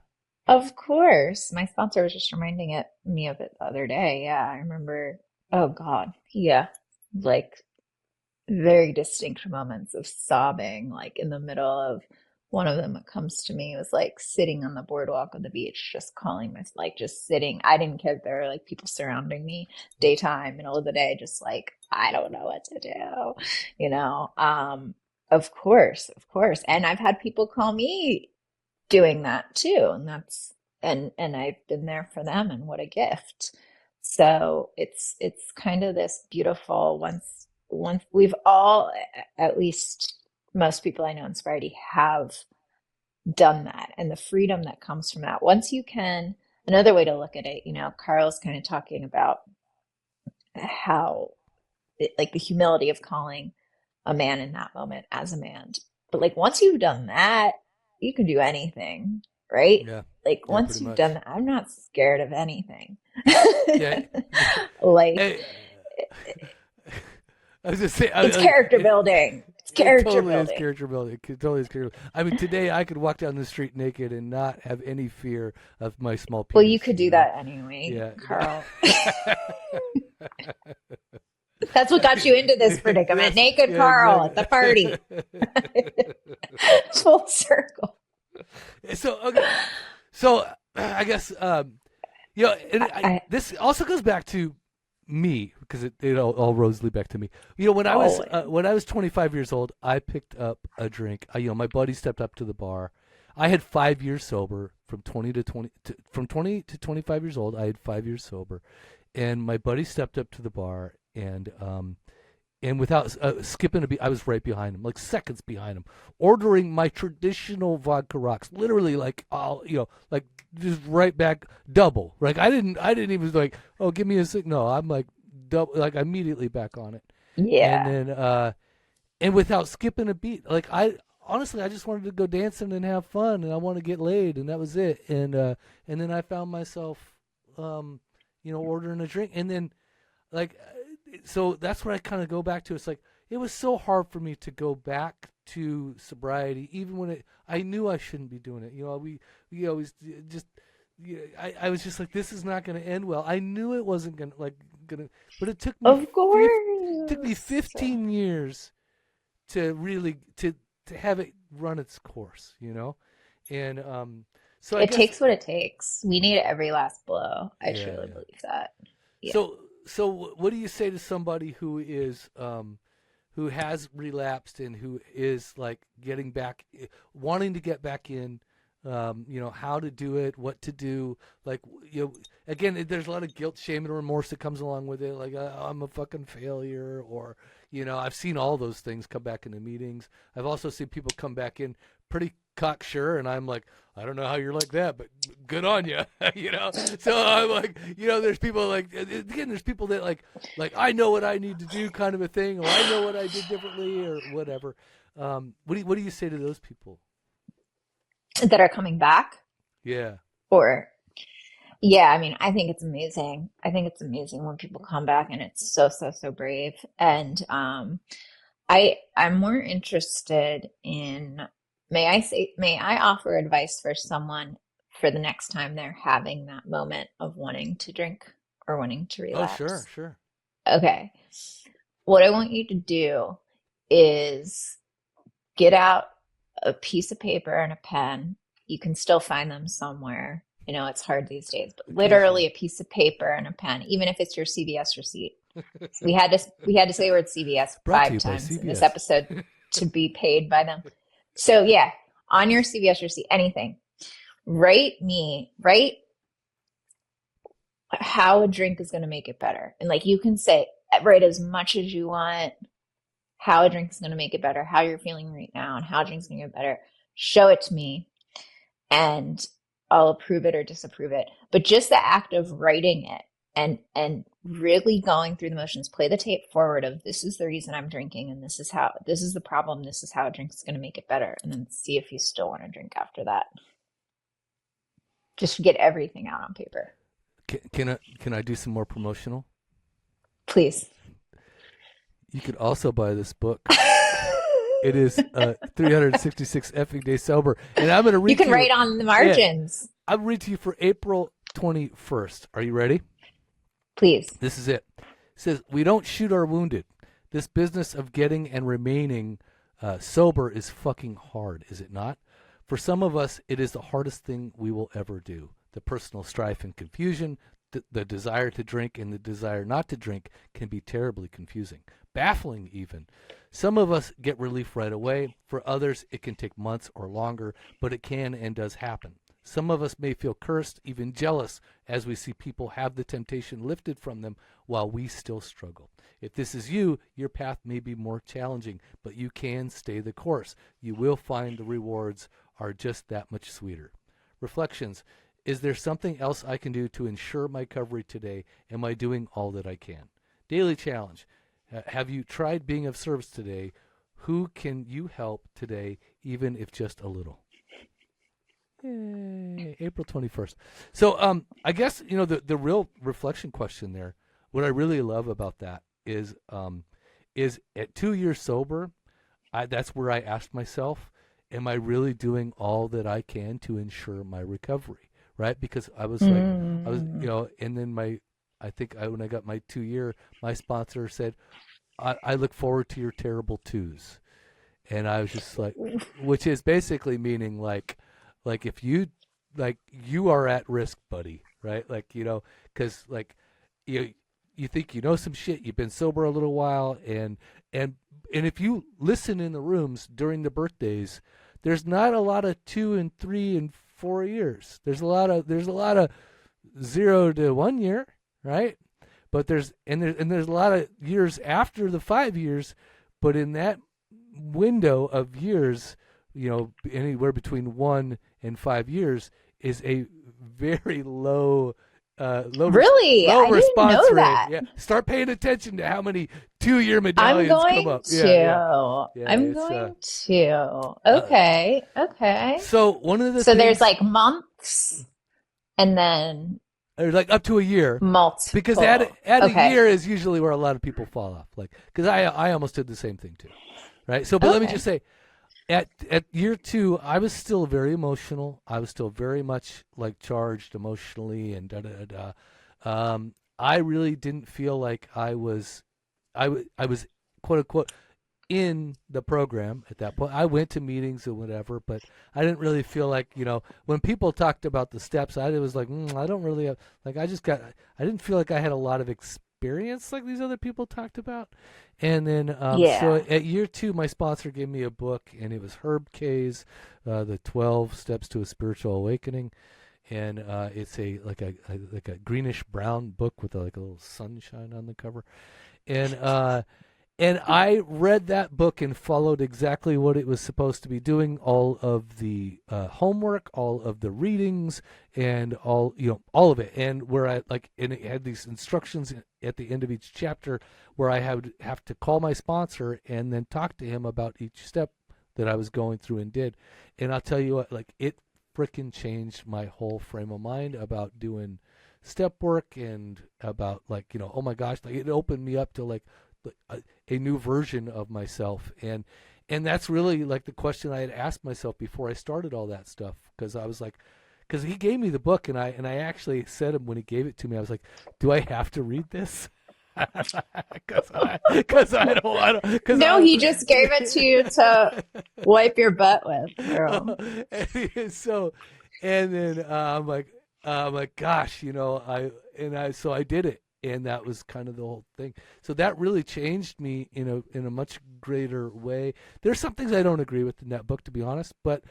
Of course. My sponsor was just reminding me of it the other day. Yeah, I remember. Oh God. Yeah. Like, very distinct moments of sobbing, like in the middle of one of them that comes to me was like sitting on the boardwalk on the beach, just calling my, like, just sitting. I didn't care if there were like people surrounding me, daytime, middle of the day, just like, I don't know what to do, of course. And I've had people call me doing that too. And and I've been there for them, and what a gift. So it's kind of this beautiful, once we've all, at least most people I know in Sobriety, have done that, and the freedom that comes from that. Once you can, another way to look at it, Carl's kind of talking about how like the humility of calling a man in that moment as a man. But like, once you've done that, you can do anything, right? Yeah. Like, once you've done that, I'm not scared of anything. Yeah. Like, I was just saying, it's character building. It's character building. It totally is character building. I mean, today I could walk down the street naked and not have any fear of my small penis. Well, you could do that anyway, Carl. That's what got you into this predicament. Naked Carl at the party. Full circle. So I guess this also goes back to me, because it all rose back to me. When I was 25 years old, I picked up a drink. My buddy stepped up to the bar. I had 5 years sober from 20 to 25 years old. I had 5 years sober, and my buddy stepped up to the bar, and without skipping a beat, I was right behind him, like seconds behind him, ordering my traditional vodka rocks, literally like like just right back, double. Like I didn't even like, oh, give me a sec. No, I'm like double, like immediately back on it. Yeah. And then and without skipping a beat, like I just wanted to go dancing and have fun, and I want to get laid, and that was it. And then I found myself ordering a drink, and then like. So that's where I kind of go back to. It's like, it was so hard for me to go back to sobriety, even when I knew I shouldn't be doing it. We always just, I was just like, this is not going to end well. I knew it wasn't going to, but it took me, Of course. it took me 15 years to really, to have it run its course, and, so I It guess, takes what it takes. We need every last blow. I yeah, truly yeah. believe that. Yeah. So what do you say to somebody who is, who has relapsed and who is like getting back, wanting to get back in, how to do it, what to do, like, again, there's a lot of guilt, shame, and remorse that comes along with it, like, I'm a fucking failure, or, I've seen all those things come back into meetings. I've also seen people come back in pretty cocksure, and I'm like, I don't know how you're like that, but good on you, So I'm like, there's people like, again, there's people that like I know what I need to do, kind of a thing, or I know what I did differently, or whatever. What do you say to those people? That are coming back? Yeah. Or, yeah, I mean, I think it's amazing. I think it's amazing when people come back, and it's so, so, so brave. And I'm more interested in, may I offer advice for someone for the next time they're having that moment of wanting to drink or wanting to Oh, relapse? sure. Okay. What I want you to do is get out a piece of paper and a pen. You can still find them somewhere. It's hard these days, but literally a piece of paper and a pen, even if it's your CVS receipt. We had to say the word CVS Brought to 5 you by times in this CVS. episode to be paid by them. So yeah, on your CVS receipt, anything. Write how a drink is going to make it better. And like, you can say, write as much as you want, how a drink is going to make it better, how you're feeling right now, and how a drink's going to get better. Show it to me, and I'll approve it or disapprove it. But just the act of writing it and really going through the motions, play the tape forward of, this is the reason I'm drinking, and this is the problem, this is how a drink is going to make it better, and then see if you still want to drink after that. Just get everything out on paper. Can I do some more promotional? Please. You could also buy this book. It is 366 effing days sober, and I'm going to read. You can write on the margins. Yeah, I'll read to you for April 21st. Are you ready? Please. This is it. It says, "We don't shoot our wounded. This business of getting and remaining sober is fucking hard, is it not? For some of us, it is the hardest thing we will ever do. The personal strife and confusion, the desire to drink and the desire not to drink can be terribly confusing, baffling even. Some of us get relief right away. For others, it can take months or longer, but it can and does happen. Some of us may feel cursed, even jealous, as we see people have the temptation lifted from them while we still struggle. If this is you, your path may be more challenging, but you can stay the course. You will find the rewards are just that much sweeter." Reflections. Is there something else I can do to ensure my recovery today? Am I doing all that I can? Daily challenge. Have you tried being of service today? Who can you help today, even if just a little? Yay, April 21st. So I guess, the real reflection question there, what I really love about that is at 2 years sober, that's where I asked myself, am I really doing all that I can to ensure my recovery? Right? Because I was like, and then when I got my 2 year, my sponsor said, I look forward to your terrible twos. And I was just like, which is basically meaning like if you, like, you are at risk, buddy, right? Like, because like you think some shit, you've been sober a little while, and if you listen in the rooms during the birthdays, there's not a lot of 2 and 3 and 4 years. There's a lot of 0 to 1 year, right? But there's a lot of years after the 5 years, but in that window of years, anywhere between 1 and 5 years is a very low Really? low I response didn't know rate. that. Yeah. Start paying attention to how many 2-year medallions come up. I'm going to. Okay. So one of the So things, there's like months, and then or like up to a year. Multiple. Because at a Okay. year is usually where a lot of people fall off. Like, because I almost did the same thing too, right? So, but let me Okay. just say, at year 2, I was still very emotional. I was still very much like charged emotionally and da da da. I really didn't feel like I was quote unquote in the program at that point. I went to meetings or whatever, but I didn't really feel like, when people talked about the steps, I was like, I don't really have, like, I didn't feel like I had a lot of experience like these other people talked about. And then, so Yeah. at year 2, my sponsor gave me a book, and it was Herb K's, The 12 Steps to a Spiritual Awakening. And it's like a greenish brown book with like a little sunshine on the cover. And I read that book and followed exactly what it was supposed to be doing. All of the homework, all of the readings, and all of it. And where and it had these instructions at the end of each chapter where I have to call my sponsor and then talk to him about each step that I was going through and did. And I'll tell you what, like, it freaking changed my whole frame of mind about doing step work and about, like, oh my gosh, like, it opened me up to like a new version of myself. And that's really like the question I had asked myself before I started all that stuff, because I was like, because he gave me the book, and I actually said him when he gave it to me, I was like, do I have to read this? Because I don't because No, he just gave it to you to wipe your butt with, girl. so, and then I'm like, gosh, so I did it, and that was kind of the whole thing. So that really changed me in a much greater way. There's some things I don't agree with in that book, to be honest, but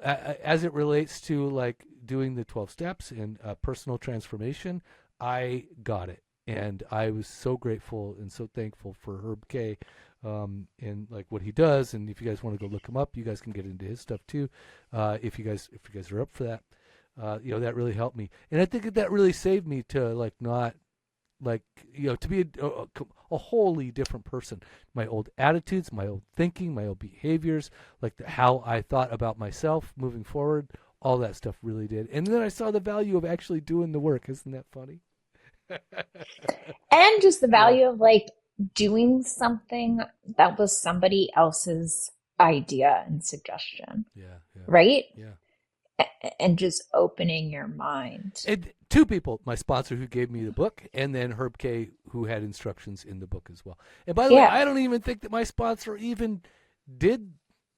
as it relates to like doing the 12 steps and personal transformation, I got it. And I was so grateful and so thankful for Herb K, and like what he does. And if you guys want to go look him up, you guys can get into his stuff too. If you guys are up for that, that really helped me. And I think that really saved me to like not like to be a wholly different person. My old attitudes, my old thinking, my old behaviors, like how I thought about myself moving forward, all that stuff really did. And then I saw the value of actually doing the work. Isn't that funny? And just the Yeah, value of like doing something that was somebody else's idea and suggestion, yeah, yeah, right? yeah. And just opening your mind. And two people, my sponsor who gave me the book, and then Herb K, who had instructions in the book as well. And by the way, Yeah. I don't even think that my sponsor even did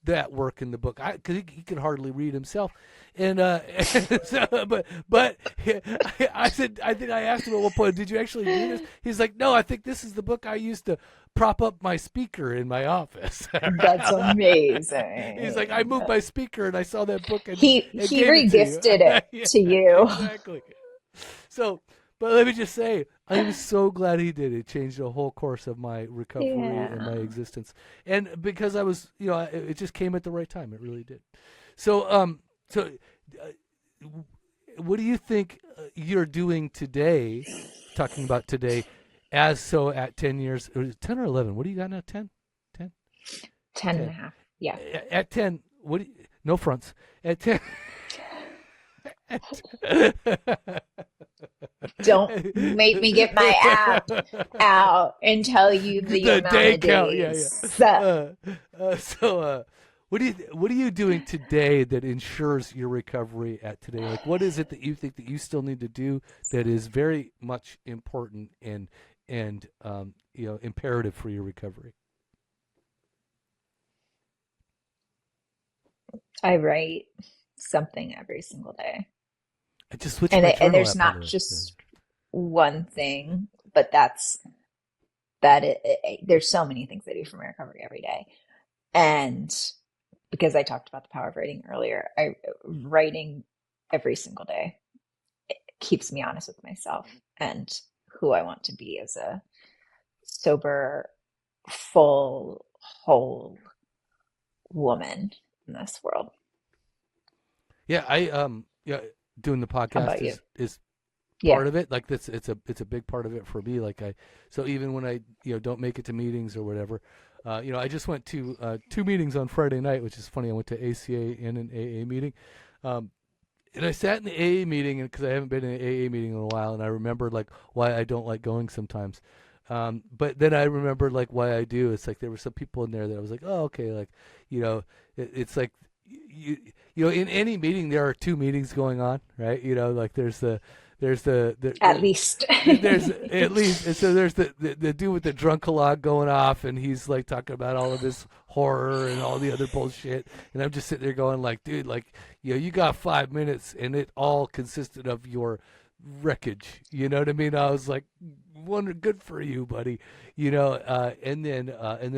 that work in the book, because he can hardly read himself. And so, but I said, I think I asked him at one point, did you actually read this? He's like, no, I think this is the book I used to prop up my speaker in my office. That's He's like, I amazing. moved my speaker and I saw that book and He gave it to you. regifted it Yeah, to you. exactly. So, but let me just say, I am so glad he did. It changed the whole course of my recovery and my Yeah. existence. And because I was, it just came at the right time. It really did. So, what do you think you're doing today? Talking about today, at 10 years, or 10 or 11? What do you got now? 10, 10, 10 and a 10. half. Yeah. At 10, no fronts. At 10. Don't make me get my app out and tell you the The amount day of count, yeah, days. yeah. So, what are you doing today that ensures your recovery at today? Like, what is it that you think that you still need to do that is very much important and imperative for your recovery? I write something every single day. I just switched And my and journal there's app, by the not way. just one thing, but there's so many things I do for my recovery every day. And because I talked about the power of writing earlier, writing every single day keeps me honest with myself and who I want to be as a sober, full, whole woman in this world. Yeah, doing the How podcast about you? is Yeah. part of it. Like this, it's a big part of it for me. Like so even when I don't make it to meetings or whatever, I just went to 2 meetings on Friday night, which is funny. I went to ACA and an AA meeting, And I sat in the AA meeting because I haven't been in an AA meeting in a while, and I remembered like why I don't like going sometimes. But then I remembered like why I do. It's like there were some people in there that I was like, oh, okay, like, it's like in any meeting there are two meetings going on, right? Like there's the At least. there's at least, and so there's the dude with the drunkalog going off, and he's like talking about all of his horror and all the other bullshit, and I'm just sitting there going like, dude, like, you got 5 minutes, and it all consisted of your wreckage. You know what I mean? I was like, wonder, good for you, buddy. And then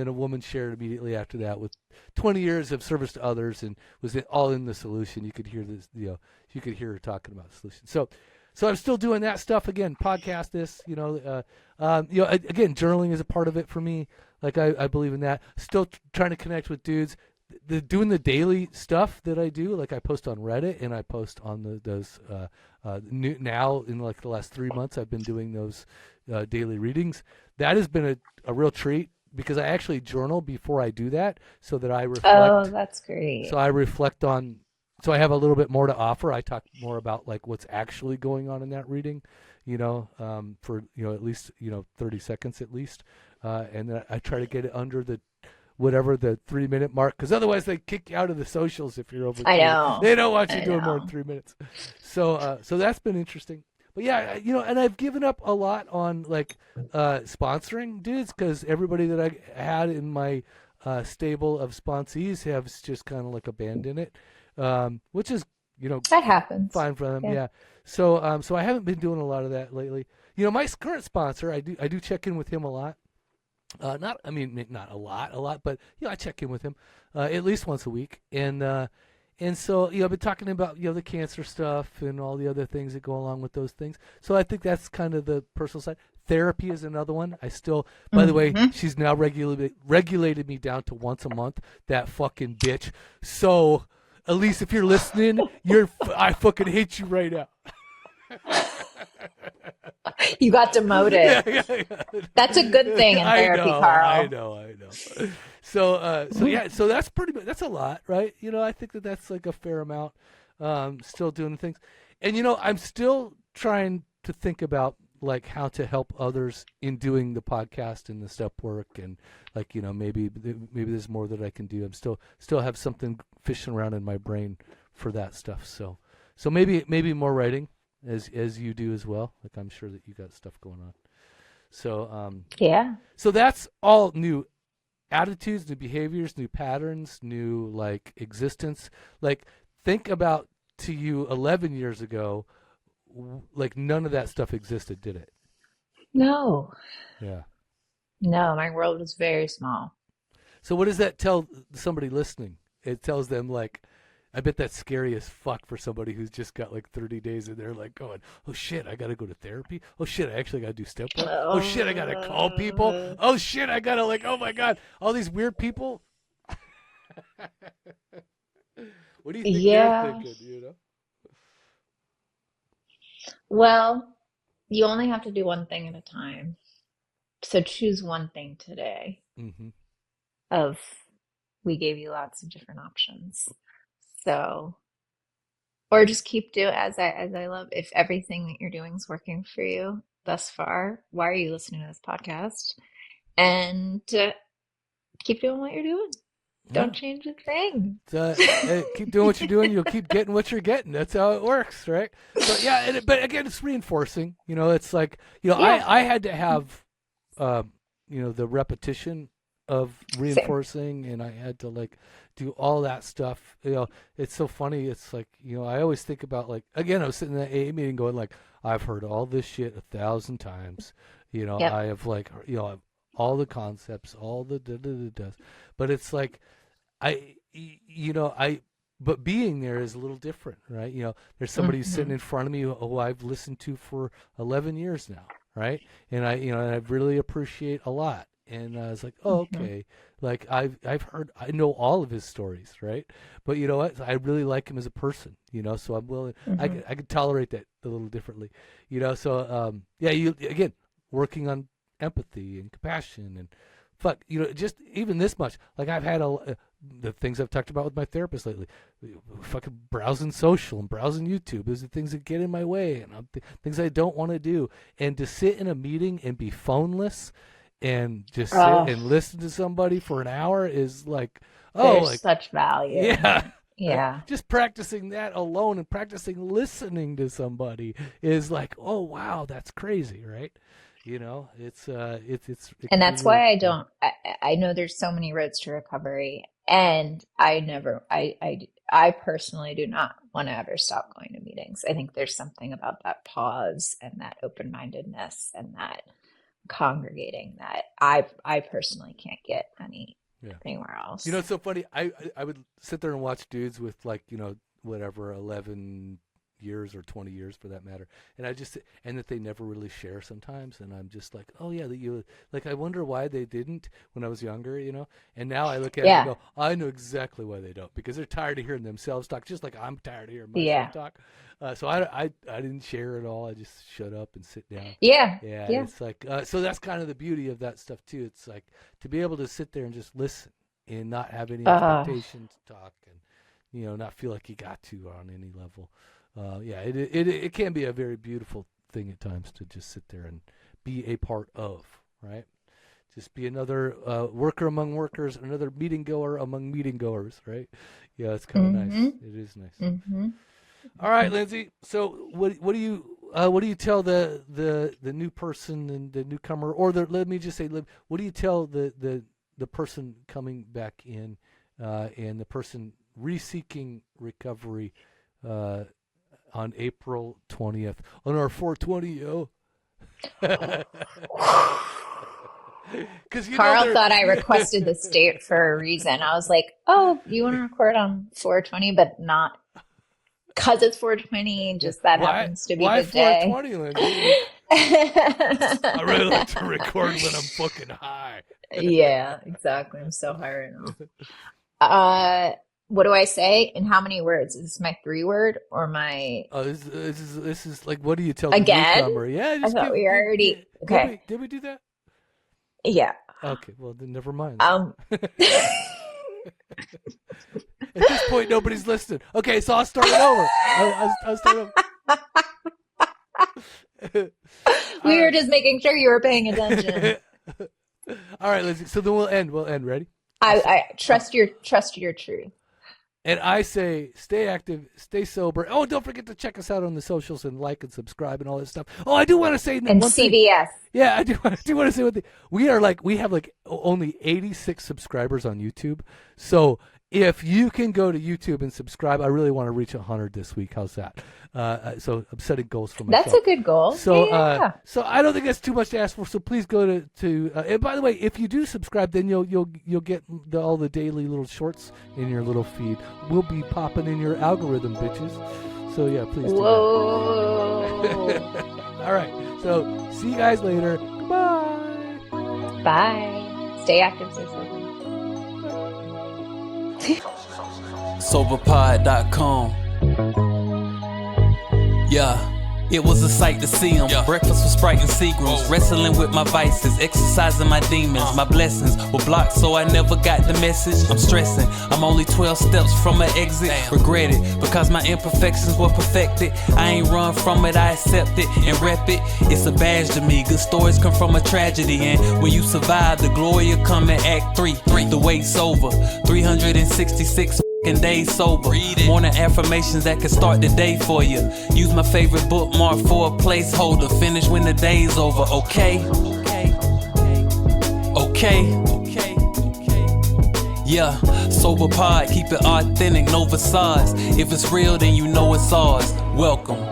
a woman shared immediately after that with 20 years of service to others, and was all in the solution. You could hear this, you could hear her talking about the solution. So I'm still doing that stuff again. Podcast this, again, journaling is a part of it for me. Like I believe in that. Still trying to connect with dudes. Doing the daily stuff that I do, like I post on Reddit and I post on those now in like the last 3 months I've been doing those daily readings. That has been a real treat because I actually journal before I do that so that I reflect. Oh, that's great. So I reflect on. So I have a little bit more to offer. I talk more about like what's actually going on in that reading, for at least 30 seconds at least, and then I try to get it under the 3-minute mark, because otherwise they kick you out of the socials if you're over. I know. They don't want you doing more than 3 minutes. So that's been interesting. But yeah, and I've given up a lot on like sponsoring dudes, because everybody that I had in my stable of sponsees has just kind of like abandoned it. Which is, that happens. Fine for them. Yeah. So I haven't been doing a lot of that lately. My current sponsor, I do check in with him a lot. Not a lot, but I check in with him at least once a week. And so I've been talking about the cancer stuff and all the other things that go along with those things. So I think that's kind of the personal side. Therapy is another one. I still, by the way, she's now regulated me down to once a month. That fucking bitch. So Elise, if you're listening, I fucking hate you right now. You got demoted. Yeah. That's a good thing in therapy, Carl. I know. So that's a lot, right? I think that's like a fair amount. Still doing things, and I'm still trying to think about like how to help others in doing the podcast and the step work, and like maybe there's more that I can do. I'm still have something fishing around in my brain for that stuff. So maybe more writing as you do as well. Like I'm sure that you got stuff going on. So yeah. So that's all new attitudes, new behaviors, new patterns, new like existence. Like think about to you 11 years ago. Like none of that stuff existed, did it? No. Yeah. No, my world was very small. So what does that tell somebody listening? It tells them like, I bet that's scary as fuck for somebody who's just got like 30 days and they're like going, oh shit, I got to go to therapy. Oh shit, I actually got to do step work. Oh shit, I got to call people. Oh shit, I got to like, oh my God, all these weird people. What do you think they're thinking, Well, you only have to do one thing at a time. So choose one thing today. We gave you lots of different options. So, or just keep doing as I love. If everything that you're doing is working for you thus far, why are you listening to this podcast? And keep doing what you're doing. Don't change a thing. Keep doing what you're doing. You'll keep getting what you're getting. That's how it works, right? But yeah, but again, it's reinforcing. It's like I had to have the repetition of reinforcing, and I had to like do all that stuff. It's so funny. It's like I always think about like, again, I was sitting in that AA meeting going like, I've heard all this shit 1,000 times. I have like all the concepts, all the da-da-da-das. But it's like but being there is a little different, right? There's somebody who's sitting in front of me who I've listened to for 11 years now, right? And and I really appreciate a lot. And I was like, oh, okay. Like I know all of his stories, right? But you know what? I really like him as a person, so I'm willing, I can tolerate that a little differently, so you again, working on empathy and compassion and just even this much. Like I've had the things I've talked about with my therapist lately. Fucking browsing social and browsing YouTube. Those are things that get in my way, and things I don't want to do. And to sit in a meeting and be phoneless and just sit and listen to somebody for an hour is like, there's such value. Yeah. Yeah. Just practicing that alone and practicing listening to somebody is like, oh wow, that's crazy, right? You know, it's and that's why I know there's so many roads to recovery, and I personally do not want to ever stop going to meetings. I think there's something about that pause and that open-mindedness and that congregating that I personally can't get anywhere else. You know, it's so funny. I would sit there and watch dudes with like, you know, whatever, 11 years or 20 years for that matter, and that they never really share sometimes, and I'm just like, oh yeah, that you like, I wonder why they didn't when I was younger, you know. And now I look at it and go, I know exactly why they don't, because they're tired of hearing themselves talk, just like I'm tired of hearing myself talk. So I didn't share it all. I just shut up and sit down. Yeah. It's like so that's kind of the beauty of that stuff too. It's like to be able to sit there and just listen and not have any expectation to talk, and you know, not feel like you got to on any level. It can be a very beautiful thing at times to just sit there and be a part of, right? Just be another worker among workers, another meeting goer among meeting goers, right? Yeah, it's kind of nice. It is nice. Mm-hmm. All right, Lindsey. So what do you tell the new person and the newcomer, or let me just say, what do you tell the person coming back in and the person reseeking recovery on April 20th on our 420, yo? Carl thought I requested this date for a reason. I was like, oh, you want to record on 420, but not because it's 420, just that happens to be the day. Why 420, Lindsey? I really like to record when I'm fucking high. Yeah, exactly. I'm so high right now. What do I say? In how many words? Is this my 3-word or my? Oh, this is like, what do you tell again? The newcomer? Yeah, I thought we already. Okay. Did we do that? Yeah. Okay. Well, then never mind. At this point, nobody's listening. Okay, so I'll start it over. I'll start over. We were just making sure you were paying attention. All right, Lindsey. So then we'll end. Ready? I trust your truth. And I say, stay active, stay sober. Oh, don't forget to check us out on the socials and like and subscribe and all that stuff. Oh, I do want to say and CVS. Thing. Yeah, I do want to say one thing. We have like only 86 subscribers on YouTube. So if you can go to YouTube and subscribe, I really want to reach 100 this week. How's that? So I'm setting goals for myself. That's a good goal. So, so I don't think that's too much to ask for. So please go to. And by the way, if you do subscribe, then you'll get all the daily little shorts in your little feed. We'll be popping in your algorithm, bitches. So yeah, please. Whoa. All right. So see you guys later. Goodbye. Bye. Stay active, stay sober. Soberpod.com. Yeah. It was a sight to see them. Breakfast with Sprite and Seagrams. Wrestling with my vices, exercising my demons. My blessings were blocked, so I never got the message. I'm stressing, I'm only 12 steps from an exit. Regret it, because my imperfections were perfected. I ain't run from it, I accept it and rep it. It's a badge to me, good stories come from a tragedy. And when you survive, the glory will come in Act 3. The wait's over, 366 days sober. Morning affirmations that can start the day for you. Use my favorite bookmark for a placeholder. Finish when the day's over. Okay. Yeah, sober pod, keep it authentic, no facades. If it's real, then you know it's ours. Welcome.